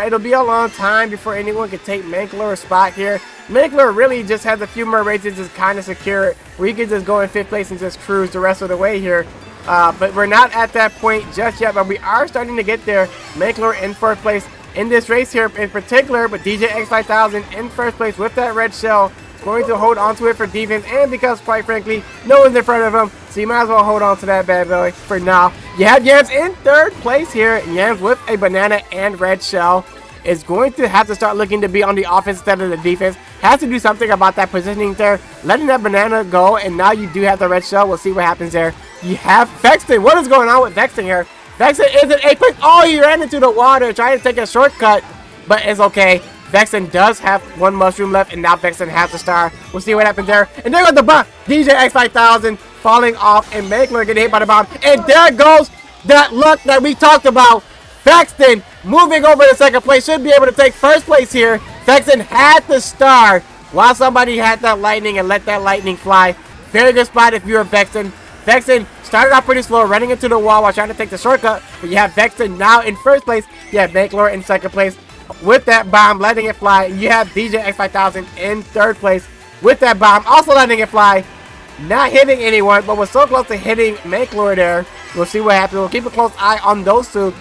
It'll be a long time before anyone can take Mankler a spot here. Mankler really just has a few more races to kind of secure it, where he can just go in 5th place and just cruise the rest of the way here. But we're not at that point just yet, but we are starting to get there. Mankler in 4th place in this race here in particular, but DJ X 5000 in 1st place with that red shell. Going to hold on to it for defense, and because, quite frankly, no one's in front of him, so you might as well hold on to that bad boy for now. You have Yams in 3rd place here. Yams with a banana and red shell is going to have to start looking to be on the offense instead of the defense. Has to do something about that positioning there. Letting that banana go, and now you do have the red shell. We'll see what happens there. You have Vexen. What is going on with Vexen here? Vexen is an 8th place. Oh, he ran into the water trying to take a shortcut, but it's okay. Vexen does have 1 mushroom left, and now Vexen has the star. We'll see what happens there. And there goes the bomb. DJ X 5000 falling off, and Mankler getting hit by the bomb. And there goes that luck that we talked about. Vexen moving over to 2nd place. Should be able to take 1st place here. Vexen had the star while somebody had that lightning and let that lightning fly. Very good spot if you're Vexen. Vexen started off pretty slow, running into the wall while trying to take the shortcut. But you have Vexen now in 1st place. You have Mankler in 2nd place with that bomb, letting it fly. You have DJ X 5000 in 3rd place with that bomb, also letting it fly. Not hitting anyone, but was so close to hitting Mankler there. We'll see what happens. We'll keep a close eye on those two.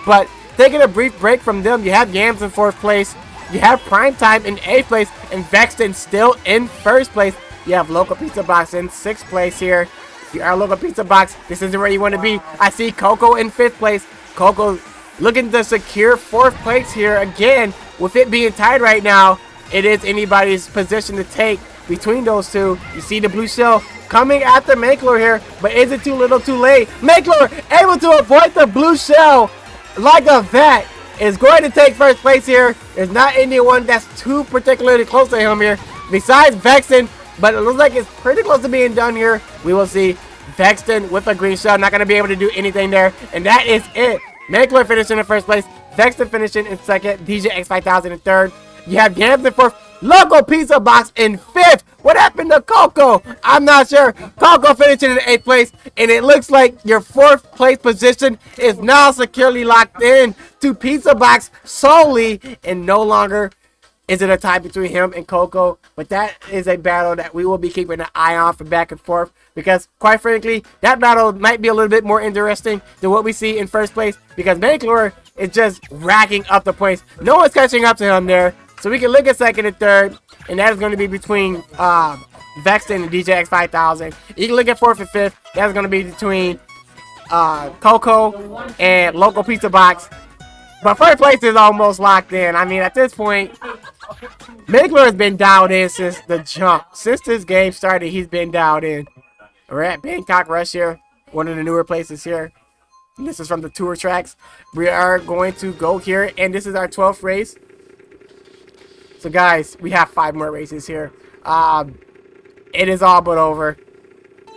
But taking a brief break from them, you have Yams in 4th place. You have Primetime in 8th place, and Vexen still in 1st place. You have Local Pizza Box in 6th place here. If you are a Local Pizza Box, this isn't where you want to be. I see Coco in 5th place. Coco looking to secure 4th place here again. With it being tied right now, it is anybody's position to take between those two. You see the blue shell coming after Mankler here, but is it too little too late? Mankler able to avoid the blue shell like a vet. Is going to take 1st place here. There's not anyone that's too particularly close to him here besides Vexen, but it looks like it's pretty close to being done here. We will see. Vexen with a green shell, not going to be able to do anything there, and that is it. Mankler finishing in 1st place, Vexen finishing in 2nd, DJ X 5000 in 3rd. You have Yams in 4th, Local Pizza Box in 5th. What happened to Coco? I'm not sure. Coco finishing in 8th place, and it looks like your 4th place position is now securely locked in to Pizza Box solely, and no longer is it a tie between him and Coco. But that is a battle that we will be keeping an eye on for back and forth, because quite frankly, that battle might be a little bit more interesting than what we see in 1st place, because Mankler is just racking up the points. No one's catching up to him there. So we can look at 2nd and 3rd, and that is going to be between Vexen and DJ X 5000. You can look at 4th and 5th. That's going to be between Coco and Local Pizza Box. But 1st place is almost locked in. I mean, at this point, Mankler has been dialed in since the jump. Since this game started, he's been dialed in. We're at Bangkok Rush here, one of the newer places here. And this is from the tour tracks. We are going to go here, and this is our 12th race. So guys, we have 5 more races here. It is all but over.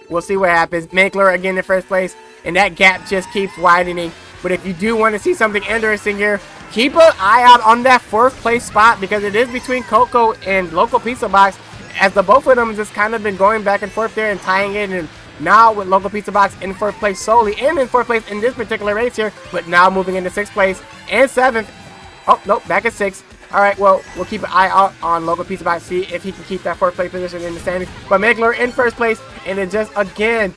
We'll see what happens. Mankler again in 1st place, and that gap just keeps widening. But if you do want to see something interesting here, keep an eye out on that 4th place spot, because it is between Coco and Local Pizza Box, as the both of them just kind of been going back and forth there and tying it. And now with Local Pizza Box in 4th place solely, and in 4th place in this particular race here, but now moving into 6th place and 7th. Oh, nope, back at 6th. Alright, well, we'll keep an eye out on Local Pizza Box, see if he can keep that 4th place position in the standings. But Mankler in 1st place, and then just, again,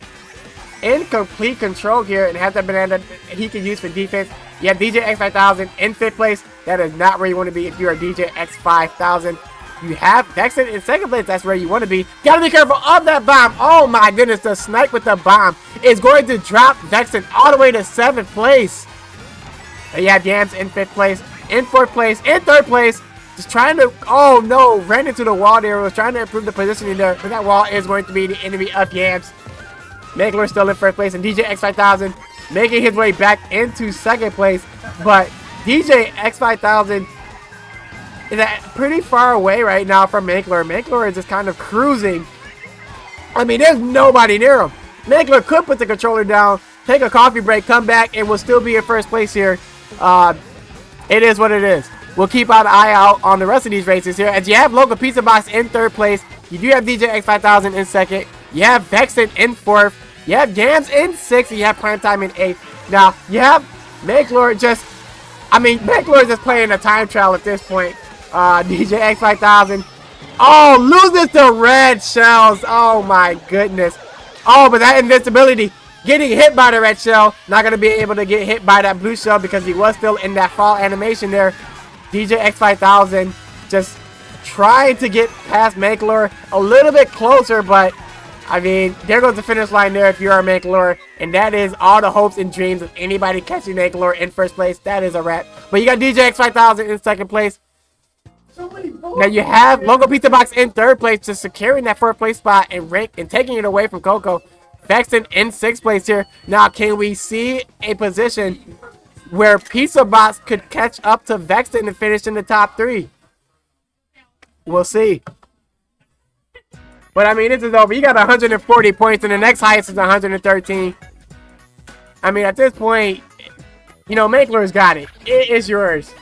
in complete control here, and has that banana he can use for defense. You have DJ X 5000 in 5th place. That is not where you want to be if you are DJ X 5000. You have Vexen in second place. That's where you want to be. Gotta be careful of that bomb. Oh my goodness, the snipe with the bomb is going to drop Vexen all the way to 7th place. And you have Yams in 5th place, in 4th place, in 3rd place. Just trying to, oh no, ran into the wall there. Was trying to improve the positioning there, but that wall is going to be the enemy of Yams. Megler still in 1st place, and DJ X5000 making his way back into 2nd place. But DJ X5000 is pretty far away right now from Megler. Megler is just kind of cruising. I mean, there's nobody near him. Megler could put the controller down, take a coffee break, come back, and will still be in 1st place here. It is what it is. We'll keep an eye out on the rest of these races here. As you have Local Pizza Box in 3rd place. You do have DJ X5000 in 2nd. You have Vexen in 4th. You have Yams in 6th. And you have Primetime in 8th. Now, you have Megler just... I mean, Megler is just playing a time trial at this point. DJ X5000. Oh, loses the red shells. Oh, my goodness. Oh, but that invincibility... Getting hit by the red shell. Not going to be able to get hit by that blue shell because he was still in that fall animation there. DJ X5000 just trying to get past Megler a little bit closer, but I mean, there goes the finish line there if you are Megler, and that is all the hopes and dreams of anybody catching Megler in 1st place. That is a wrap. But you got DJ X5000 in 2nd place. Now you have Local Pizza Box in 3rd place, just securing that 4th place spot and taking it away from Coco. Vexen in 6th place here. Now, can we see a position where Pizza Box could catch up to Vexen and finish in the top 3? We'll see. But I mean, this is over. You got 140 points, and the next highest is 113. I mean, at this point, you know, Megler's got it. It is yours.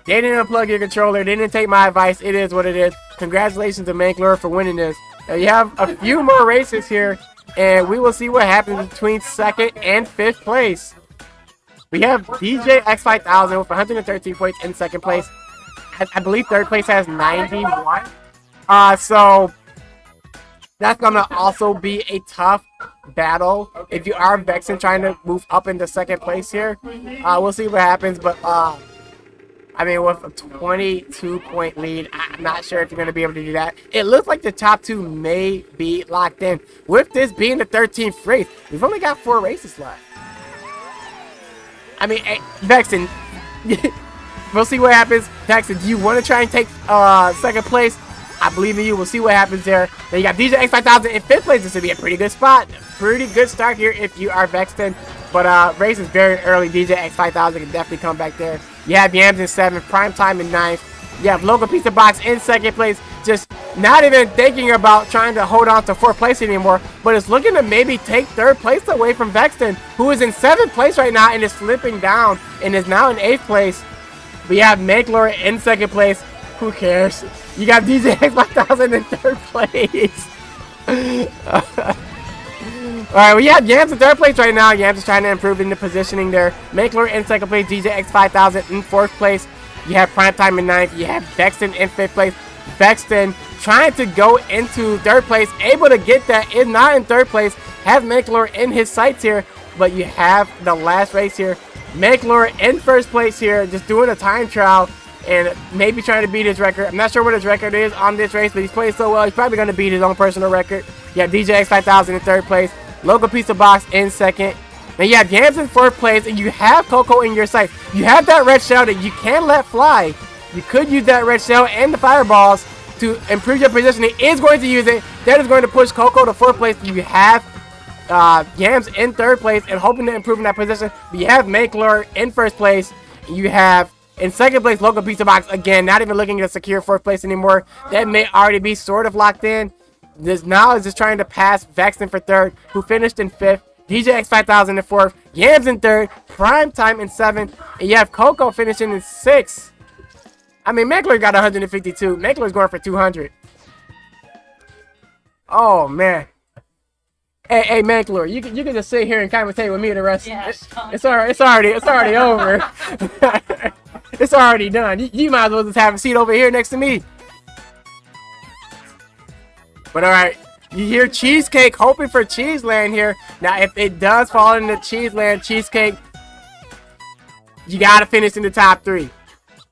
They didn't unplug your controller. They didn't take my advice. It is what it is. Congratulations to Megler for winning this. Now, you have a few more races here, and we will see what happens between 2nd and 5th place. We have DJ X5000 with 113 points in 2nd place. I believe 3rd place has 91. So that's going to also be a tough battle if you are Vexen trying to move up into 2nd place here. We'll see what happens, but I mean, with a 22-point lead, I'm not sure if you're going to be able to do that. It looks like the top 2 may be locked in. With this being the 13th race, we've only got 4 races left. I mean, hey, Vexen, we'll see what happens. Vexen, do you want to try and take 2nd place? I believe in you. We'll see what happens there. Then you got DJ X5000 in 5th place. This would be a pretty good spot. Pretty good start here if you are Vexen. But race is very early. DJ X5000 can definitely come back there. You have Yams in 7th, Primetime in 9th. You have Local Pizza Box in 2nd place. Just not even thinking about trying to hold on to 4th place anymore. But it's looking to maybe take 3rd place away from Vexen, who is in 7th place right now and is slipping down and is now in 8th place. But you have Megler in 2nd place. Who cares? You got DJ X5000 in 3rd place. Alright, we have Yams in 3rd place right now. Yams is trying to improve in the positioning there. Megler in 2nd place. DJ X5000 in 4th place. You have Primetime in 9th. You have Vexen in 5th place. Vexen trying to go into 3rd place. Able to get that. Is not in 3rd place. Has Megler in his sights here. But you have the last race here. Megler in 1st place here. Just doing a time trial. And maybe trying to beat his record. I'm not sure what his record is on this race. But he's playing so well. He's probably going to beat his own personal record. You have DJ X5000 in 3rd place. Local Pizza Box in 2nd. Then you have Yams in 4th place, and you have Coco in your sights. You have that red shell that you can let fly. You could use that red shell and the fireballs to improve your positioning. Is going to use it. That is going to push Coco to 4th place. You have Yams in 3rd place and hoping to improve in that position. But you have Megler in 1st place. You have in 2nd place Local Pizza Box again. Not even looking to secure 4th place anymore. That may already be sort of locked in. This now is just trying to pass Vexen for 3rd, who finished in 5th. DJ X5000 in 4th. Yams in 3rd. Primetime in 7th. And you have Coco finishing in 6th. I mean, Megler got 152. Megler's going for 200. Oh, man. Hey, Megler, you can just sit here and commentate with me the rest. Yeah, it's already over. It's already done. You might as well just have a seat over here next to me. But alright, you hear Cheesecake hoping for Cheeseland here. Now, if it does fall into Cheeseland, Cheesecake, you gotta finish in the top 3.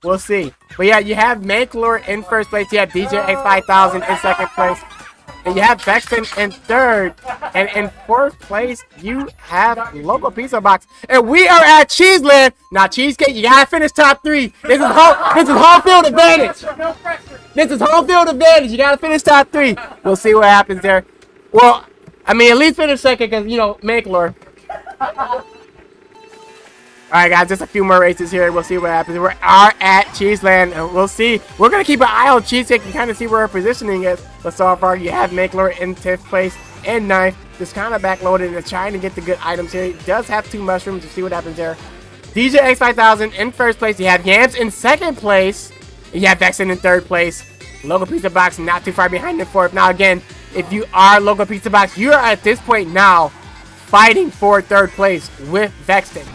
We'll see. But yeah, you have Manklor in first place. You have DJ X5000 in second place. And you have Vexen in third. And in fourth place, you have Local Pizza Box. And we are at Cheeseland. Now, Cheesecake, you gotta finish top 3. This is home field advantage. This is home field advantage. You gotta finish top 3. We'll see what happens there. Well, I mean, at least finish second because, you know, Manklor. Alright, guys, just a few more races here. We'll see what happens. We are at Cheeseland, and we'll see. We're going to keep an eye on Cheesecake and kind of see where our positioning is. But so far, you have Manklor in 10th place and 9th. Just kind of backloaded and trying to get the good items here. He does have 2 mushrooms. We'll see what happens there. DJ X5000 in first place. You have Yams in second place. You have Vexen in third place. Local Pizza Box not too far behind in fourth. Now, again, if you are Local Pizza Box, you are at this point now fighting for third place with Vexen,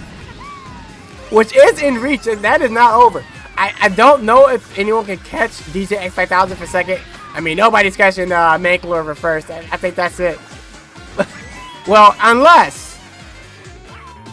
which is in reach, and that is not over. I don't know if anyone can catch DJ X5000 for second. I mean, nobody's catching Manklor for first. I think that's it. Well, unless.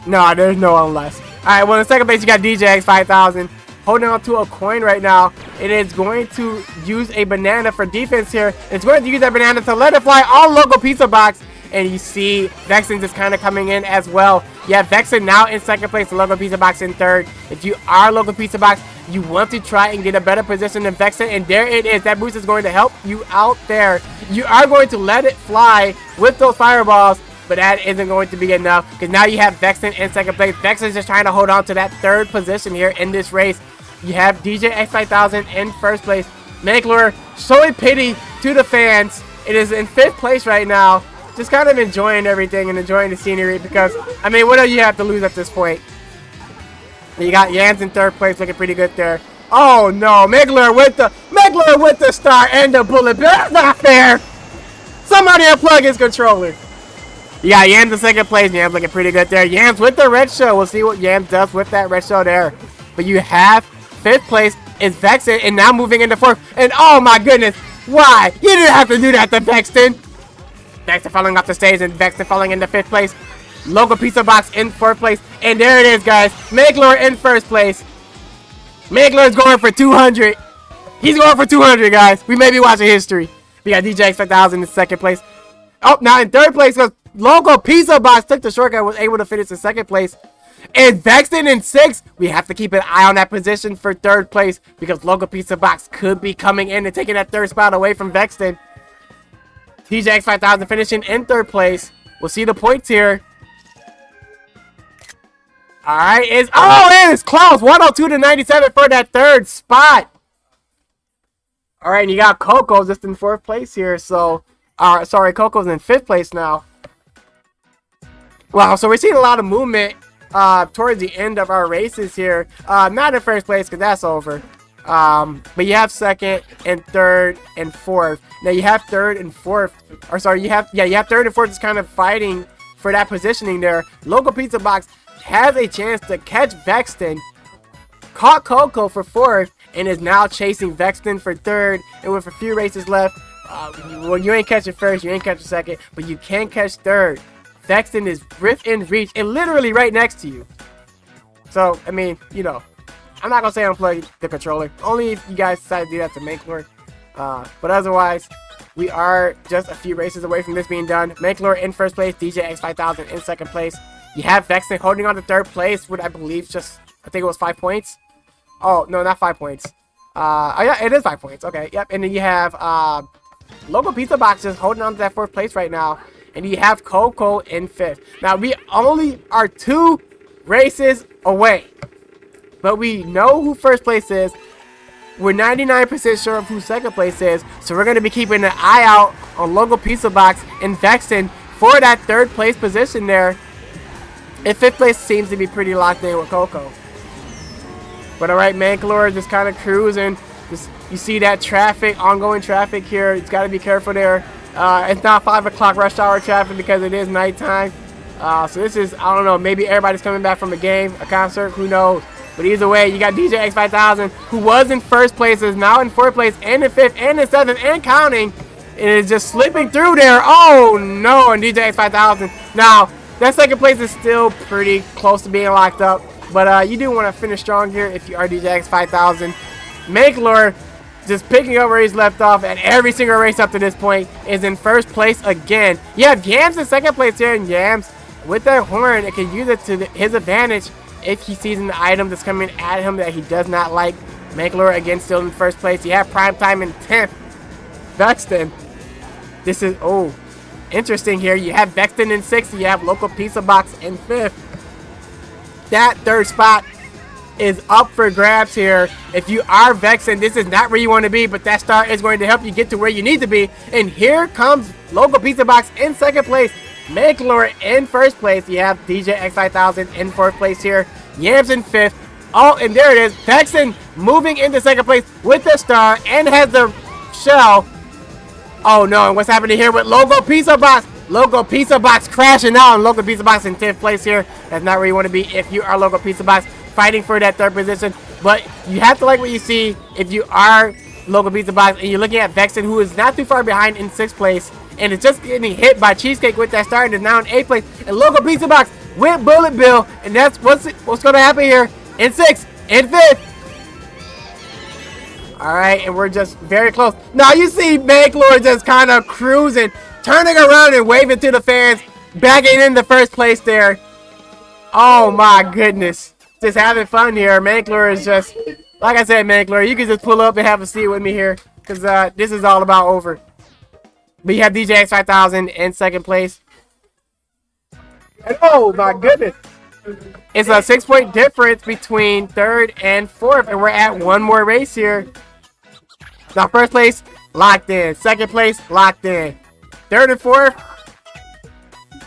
No, there's no unless. Alright, well, in second place, you got DJ X5000 holding on to a coin right now. It is going to use a banana for defense here. It's going to use that banana to let it fly on Local Pizza Box. And you see Vexen just kind of coming in as well. You have Vexen now in second place, Local Pizza Box in third. If you are Local Pizza Box, you want to try and get a better position than Vexen. And there it is. That boost is going to help you out there. You are going to let it fly with those fireballs, but that isn't going to be enough because now you have Vexen in second place. Vexen is just trying to hold on to that third position here in this race. You have DJ X5000 in first place. Manklor showing pity to the fans. It is in 5th place right now. Just kind of enjoying everything and enjoying the scenery because, I mean, what do you have to lose at this point? You got Yams in 3rd place, looking pretty good there. Oh no, Manklor with the star and the bullet. That's not fair. Somebody unplug his controller. You got Yams in 2nd place. Yams looking pretty good there. Yams with the red show. We'll see what Yams does with that red show there. But you have 5th place is Vexen, and now moving into 4th. And oh my goodness, why? You didn't have to do that to Vexen. Vexen falling off the stage and Vexen falling into 5th place. Local Pizza Box in 4th place. And there it is, guys. Manklor in 1st place. Manklor is going for 200. He's going for 200, guys. We may be watching history. We got DJ X5000 in 2nd place. Oh, now in 3rd place, because Local Pizza Box took the shortcut, was able to finish in 2nd place. And Vexen in 6th. We have to keep an eye on that position for 3rd place because Local Pizza Box could be coming in and taking that 3rd spot away from Vexen. DJ X5000 finishing in 3rd place. We'll see the points here. Alright, it's close. 102 to 97 for that 3rd spot. Alright, and you got Coco just in 4th place here. So, sorry, Coco's in 5th place now. Wow, so we're seeing a lot of movement towards the end of our races here. Not in 1st place because that's over. But you have 2nd and 3rd and 4th. Now you have 3rd and 4th, or sorry, you have 3rd and 4th is kind of fighting for that positioning there. Local Pizza Box has a chance to catch Vexen, caught Coco for 4th, and is now chasing Vexen for 3rd. And with a few races left, well, you ain't catching 1st, you ain't catching 2nd, but you can catch 3rd. Vexen is within reach and literally right next to you. So, I mean, you know, I'm not going to say unplug the controller. Only if you guys decide to do that to Manklor. But otherwise, we are just a few races away from this being done. Manklor in 1st place. DJ X5000 in 2nd place. You have Vexen holding on to 3rd place with, I believe, I think it was 5 points. Oh, no, not 5 points. Oh, yeah, it is 5 points. Okay, yep. And then you have Local Pizza Box just holding on to that 4th place right now. And you have Coco in 5th. Now, we only are 2 races away. But we know who 1st place is. We're 99% sure of who 2nd place is. So we're going to be keeping an eye out on Local Pizza Box and Vexen for that 3rd place position there. And 5th place seems to be pretty locked in with Coco. But alright, Manklor just kind of cruising. You see that traffic, ongoing traffic here. It's got to be careful there. It's not 5 o'clock rush hour traffic because it is nighttime. So this is, I don't know, maybe everybody's coming back from a game, a concert, who knows. But either way, you got DJ X5000, who was in 1st place, is now in 4th place, and in 5th, and in 7th, and counting. And is just slipping through there. Oh no, and DJ X5000. Now, that 2nd place is still pretty close to being locked up. But you do want to finish strong here if you are DJX 5000. Manklor, just picking up where he's left off at every single race up to this point, is in first place again. You have Yams in second place here, and Yams, with that horn, it can use it to his advantage if he sees an item that's coming at him that he does not like. Manklor, again, still in first place. You have Primetime in 10th. Vexton. This is, oh, interesting here. You have Vexton in 6th. You have Local Pizza Box in 5th. That third spot is up for grabs here. If you are Vexton, this is not where you want to be, but that star is going to help you get to where you need to be. And here comes Local Pizza Box in second place. Manklor in first place. You have DJ X5000 in fourth place here. Yams in fifth. Oh, and there it is. Vexton moving into second place with the star and has the shell. Oh no, and what's happening here with Local Pizza Box? Local Pizza Box crashing out, and Local Pizza Box in 10th place here. That's not where you want to be if you are Local Pizza Box, fighting for that third position. But you have to like what you see if you are Local Pizza Box and you're looking at Vexton, who is not too far behind in 6th place, and is just getting hit by Cheesecake with that star and is now in 8th place. And Local Pizza Box with Bullet Bill, and that's what's going to happen here in 6th, in 5th. All right, and we're just very close. Now you see Manklor just kind of cruising, turning around and waving to the fans, bagging in the first place there. Oh my goodness. Just having fun here. Manklor is just, like I said, Manklor, you can just pull up and have a seat with me here, because this is all about over. But you have DJ X5000 in second place. And oh my goodness. It's a 6-point difference between third and fourth, and we're at one more race here. Now, first place, locked in. Second place, locked in. Third and fourth,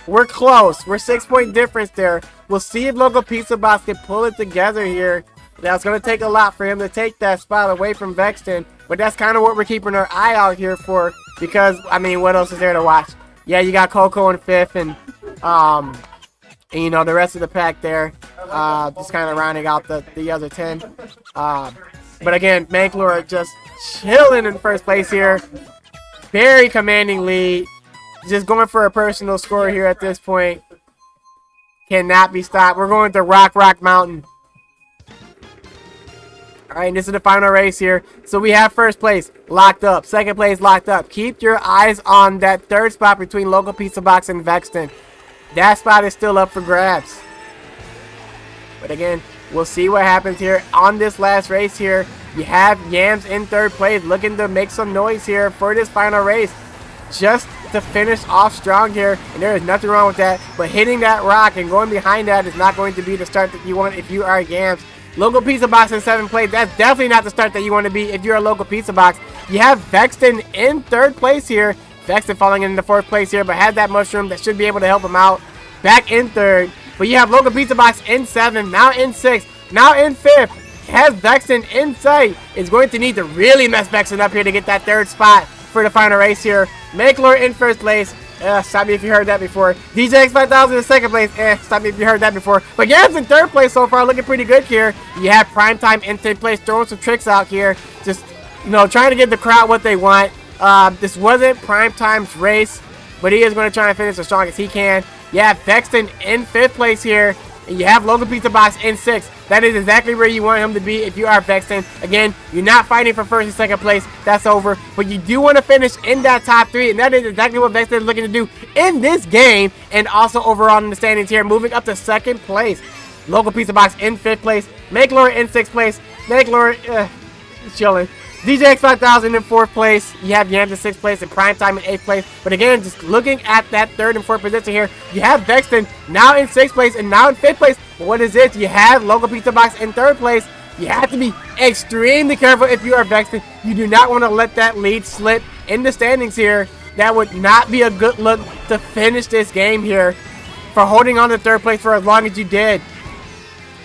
we're close. We're 6-point difference there. We'll see if Local Pizza Box can pull it together here. Now, it's going to take a lot for him to take that spot away from Vexton, but that's kind of what we're keeping our eye out here for, because, I mean, what else is there to watch? Yeah, you got Coco in fifth, and you know, the rest of the pack there, just kind of rounding out the other 10. But again, Manklor just chilling in first place here. Very commanding lead. Just going for a personal score here at this point. Cannot be stopped. We're going to Rock Mountain. All right, and this is the final race here. So we have first place locked up. Second place locked up. Keep your eyes on that third spot between Local Pizza Box and Vexton. That spot is still up for grabs. But again, we'll see what happens here on this last race here. You have Yams in third place, looking to make some noise here for this final race, just to finish off strong here. And there is nothing wrong with that. But hitting that rock and going behind that is not going to be the start that you want if you are Yams. Local Pizza Box in 7th place. That's definitely not the start that you want to be if you're a Local Pizza Box. You have Vexton in third place here. Vexton falling into 4th place here, but has that mushroom that should be able to help him out. Back in 3rd. But you have Local Pizza Box in 7th, now in 6th, now in 5th. Has Vexton in sight. Is going to need to really mess Vexton up here to get that 3rd spot for the final race here. Manklor in 1st place. Stop me if you heard that before. DJ X5000 in 2nd place. Stop me if you heard that before. But Yams in 3rd place so far, looking pretty good here. You have Primetime in 10th place, throwing some tricks out here. Just, you know, trying to give the crowd what they want. This wasn't Primetime's race, but he is going to try and finish as strong as he can. You have Vexton in 5th place here. And you have Local Pizza Box in 6th. That is exactly where you want him to be if you are Vexton. Again, you're not fighting for 1st and 2nd place. That's over. But you do want to finish in that top 3. And that is exactly what Vexton is looking to do in this game. And also overall in the standings here. Moving up to 2nd place. Local Pizza Box in 5th place. Manklor in 6th place. Manklor, chilling. DJ X5000 in 4th place. You have Yams in 6th place and Primetime in 8th place. But again, just looking at that 3rd and 4th position here, you have Vexton now in 6th place and now in 5th place. But what is this? You have Local Pizza Box in 3rd place. You have to be extremely careful if you are Vexton. You do not want to let that lead slip in the standings here. That would not be a good look to finish this game here for holding on to 3rd place for as long as you did.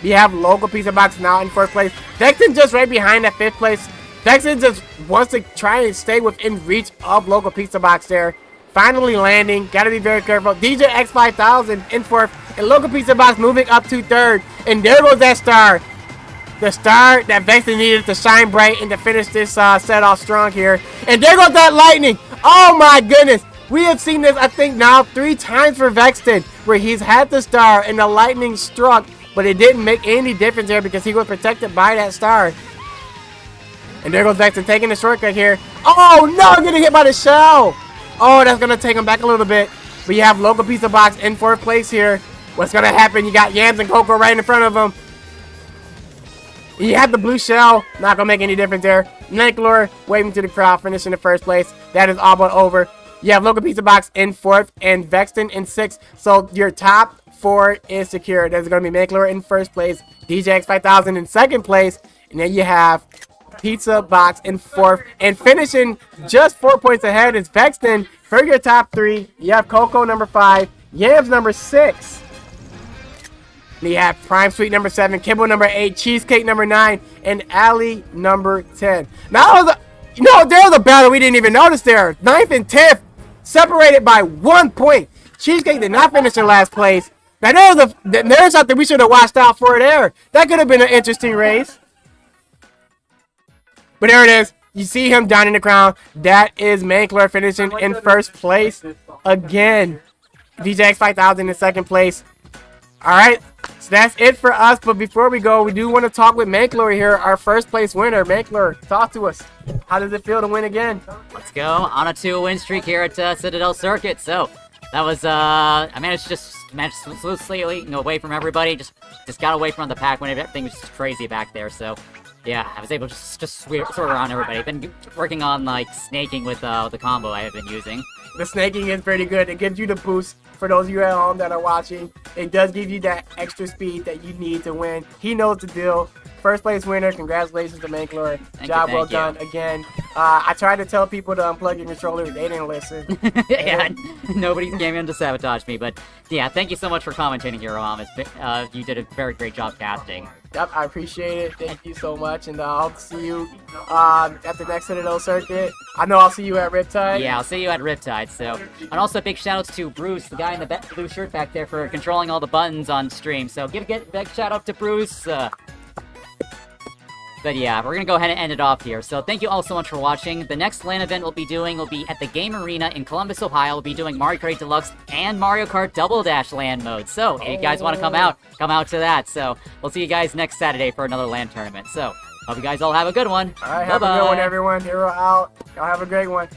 You have Local Pizza Box now in 4th place. Vexton just right behind at 5th place. Vexton just wants to try and stay within reach of Local Pizza Box there. Finally landing. Got to be very careful. DJ X5000 in 4th. And Local Pizza Box moving up to 3rd. And there goes that star. The star that Vexton needed to shine bright and to finish this set off strong here. And there goes that lightning. Oh my goodness. We have seen this, I think, now 3 times for Vexton, where he's had the star and the lightning struck. but it didn't make any difference there because he was protected by that star. And there goes Vexen taking the shortcut here. Oh no, getting hit by the shell. Oh, that's gonna take him back a little bit. But you have Local Pizza Box in 4th place here. What's gonna happen? You got Yams and Coco right in front of him. You have the blue shell. Not gonna make any difference there. Nanklor waving to the crowd, finishing in 1st place. That is all but over. You have Local Pizza Box in 4th and Vexen in 6th. So your top 4 is secure. There's gonna be Nanklor in 1st place, DJ X5000 in 2nd place, and then you have Pizza Box in 4th, and finishing just 4 points ahead is Vexen for your top 3. You have Coco number 5, Yams number 6. You have Prime Sweet number 7, Kibble number 8, Cheesecake number 9, and Allie number 10. Now, there's a battle we didn't even notice there. 9th and 10th, separated by 1 point. Cheesecake did not finish in last place. Now, there's something we should have watched out for there. That could have been an interesting race. But there it is. You see him down in the crown. That is Mankler finishing in 1st place again. DJ X5000 in 2nd place. All right, so that's it for us. But before we go, we do want to talk with Mankler here, our 1st place winner. Mankler, talk to us. How does it feel to win again? Let's go on a 2-win streak here at Citadel Circuit. So that was I managed smoothly away from everybody. Just got away from the pack when everything was just crazy back there. So. Yeah, I was able to just sort around everybody. I've been working on, like, snaking with the combo I have been using. The snaking is pretty good. It gives you the boost for those of you at home that are watching. It does give you that extra speed that you need to win. He knows the deal. 1st place winner. Congratulations to Mankler. Job well done again. I tried to tell people to unplug your controller. They didn't listen. Yeah, nobody came in to sabotage me. But, yeah, thank you so much for commentating here, Rom. You did a very great job casting. Yep, I appreciate it. Thank you so much, and I hope to see you at the next Citadel Circuit. I know I'll see you at Riptide. Yeah, I'll see you at Riptide. So, and also big shout-outs to Bruce, the guy in the blue shirt back there, for controlling all the buttons on stream. So, give a big shout-out to Bruce. But yeah, we're gonna go ahead and end it off here. So thank you all so much for watching. The next LAN event we'll be doing will be at the Game Arena in Columbus, Ohio. We'll be doing Mario Kart Deluxe and Mario Kart Double Dash LAN mode. So if you guys want to come out to that. So we'll see you guys next Saturday for another LAN tournament. So hope you guys all have a good one. All right, have a good one, everyone. Hero out. Y'all have a great one.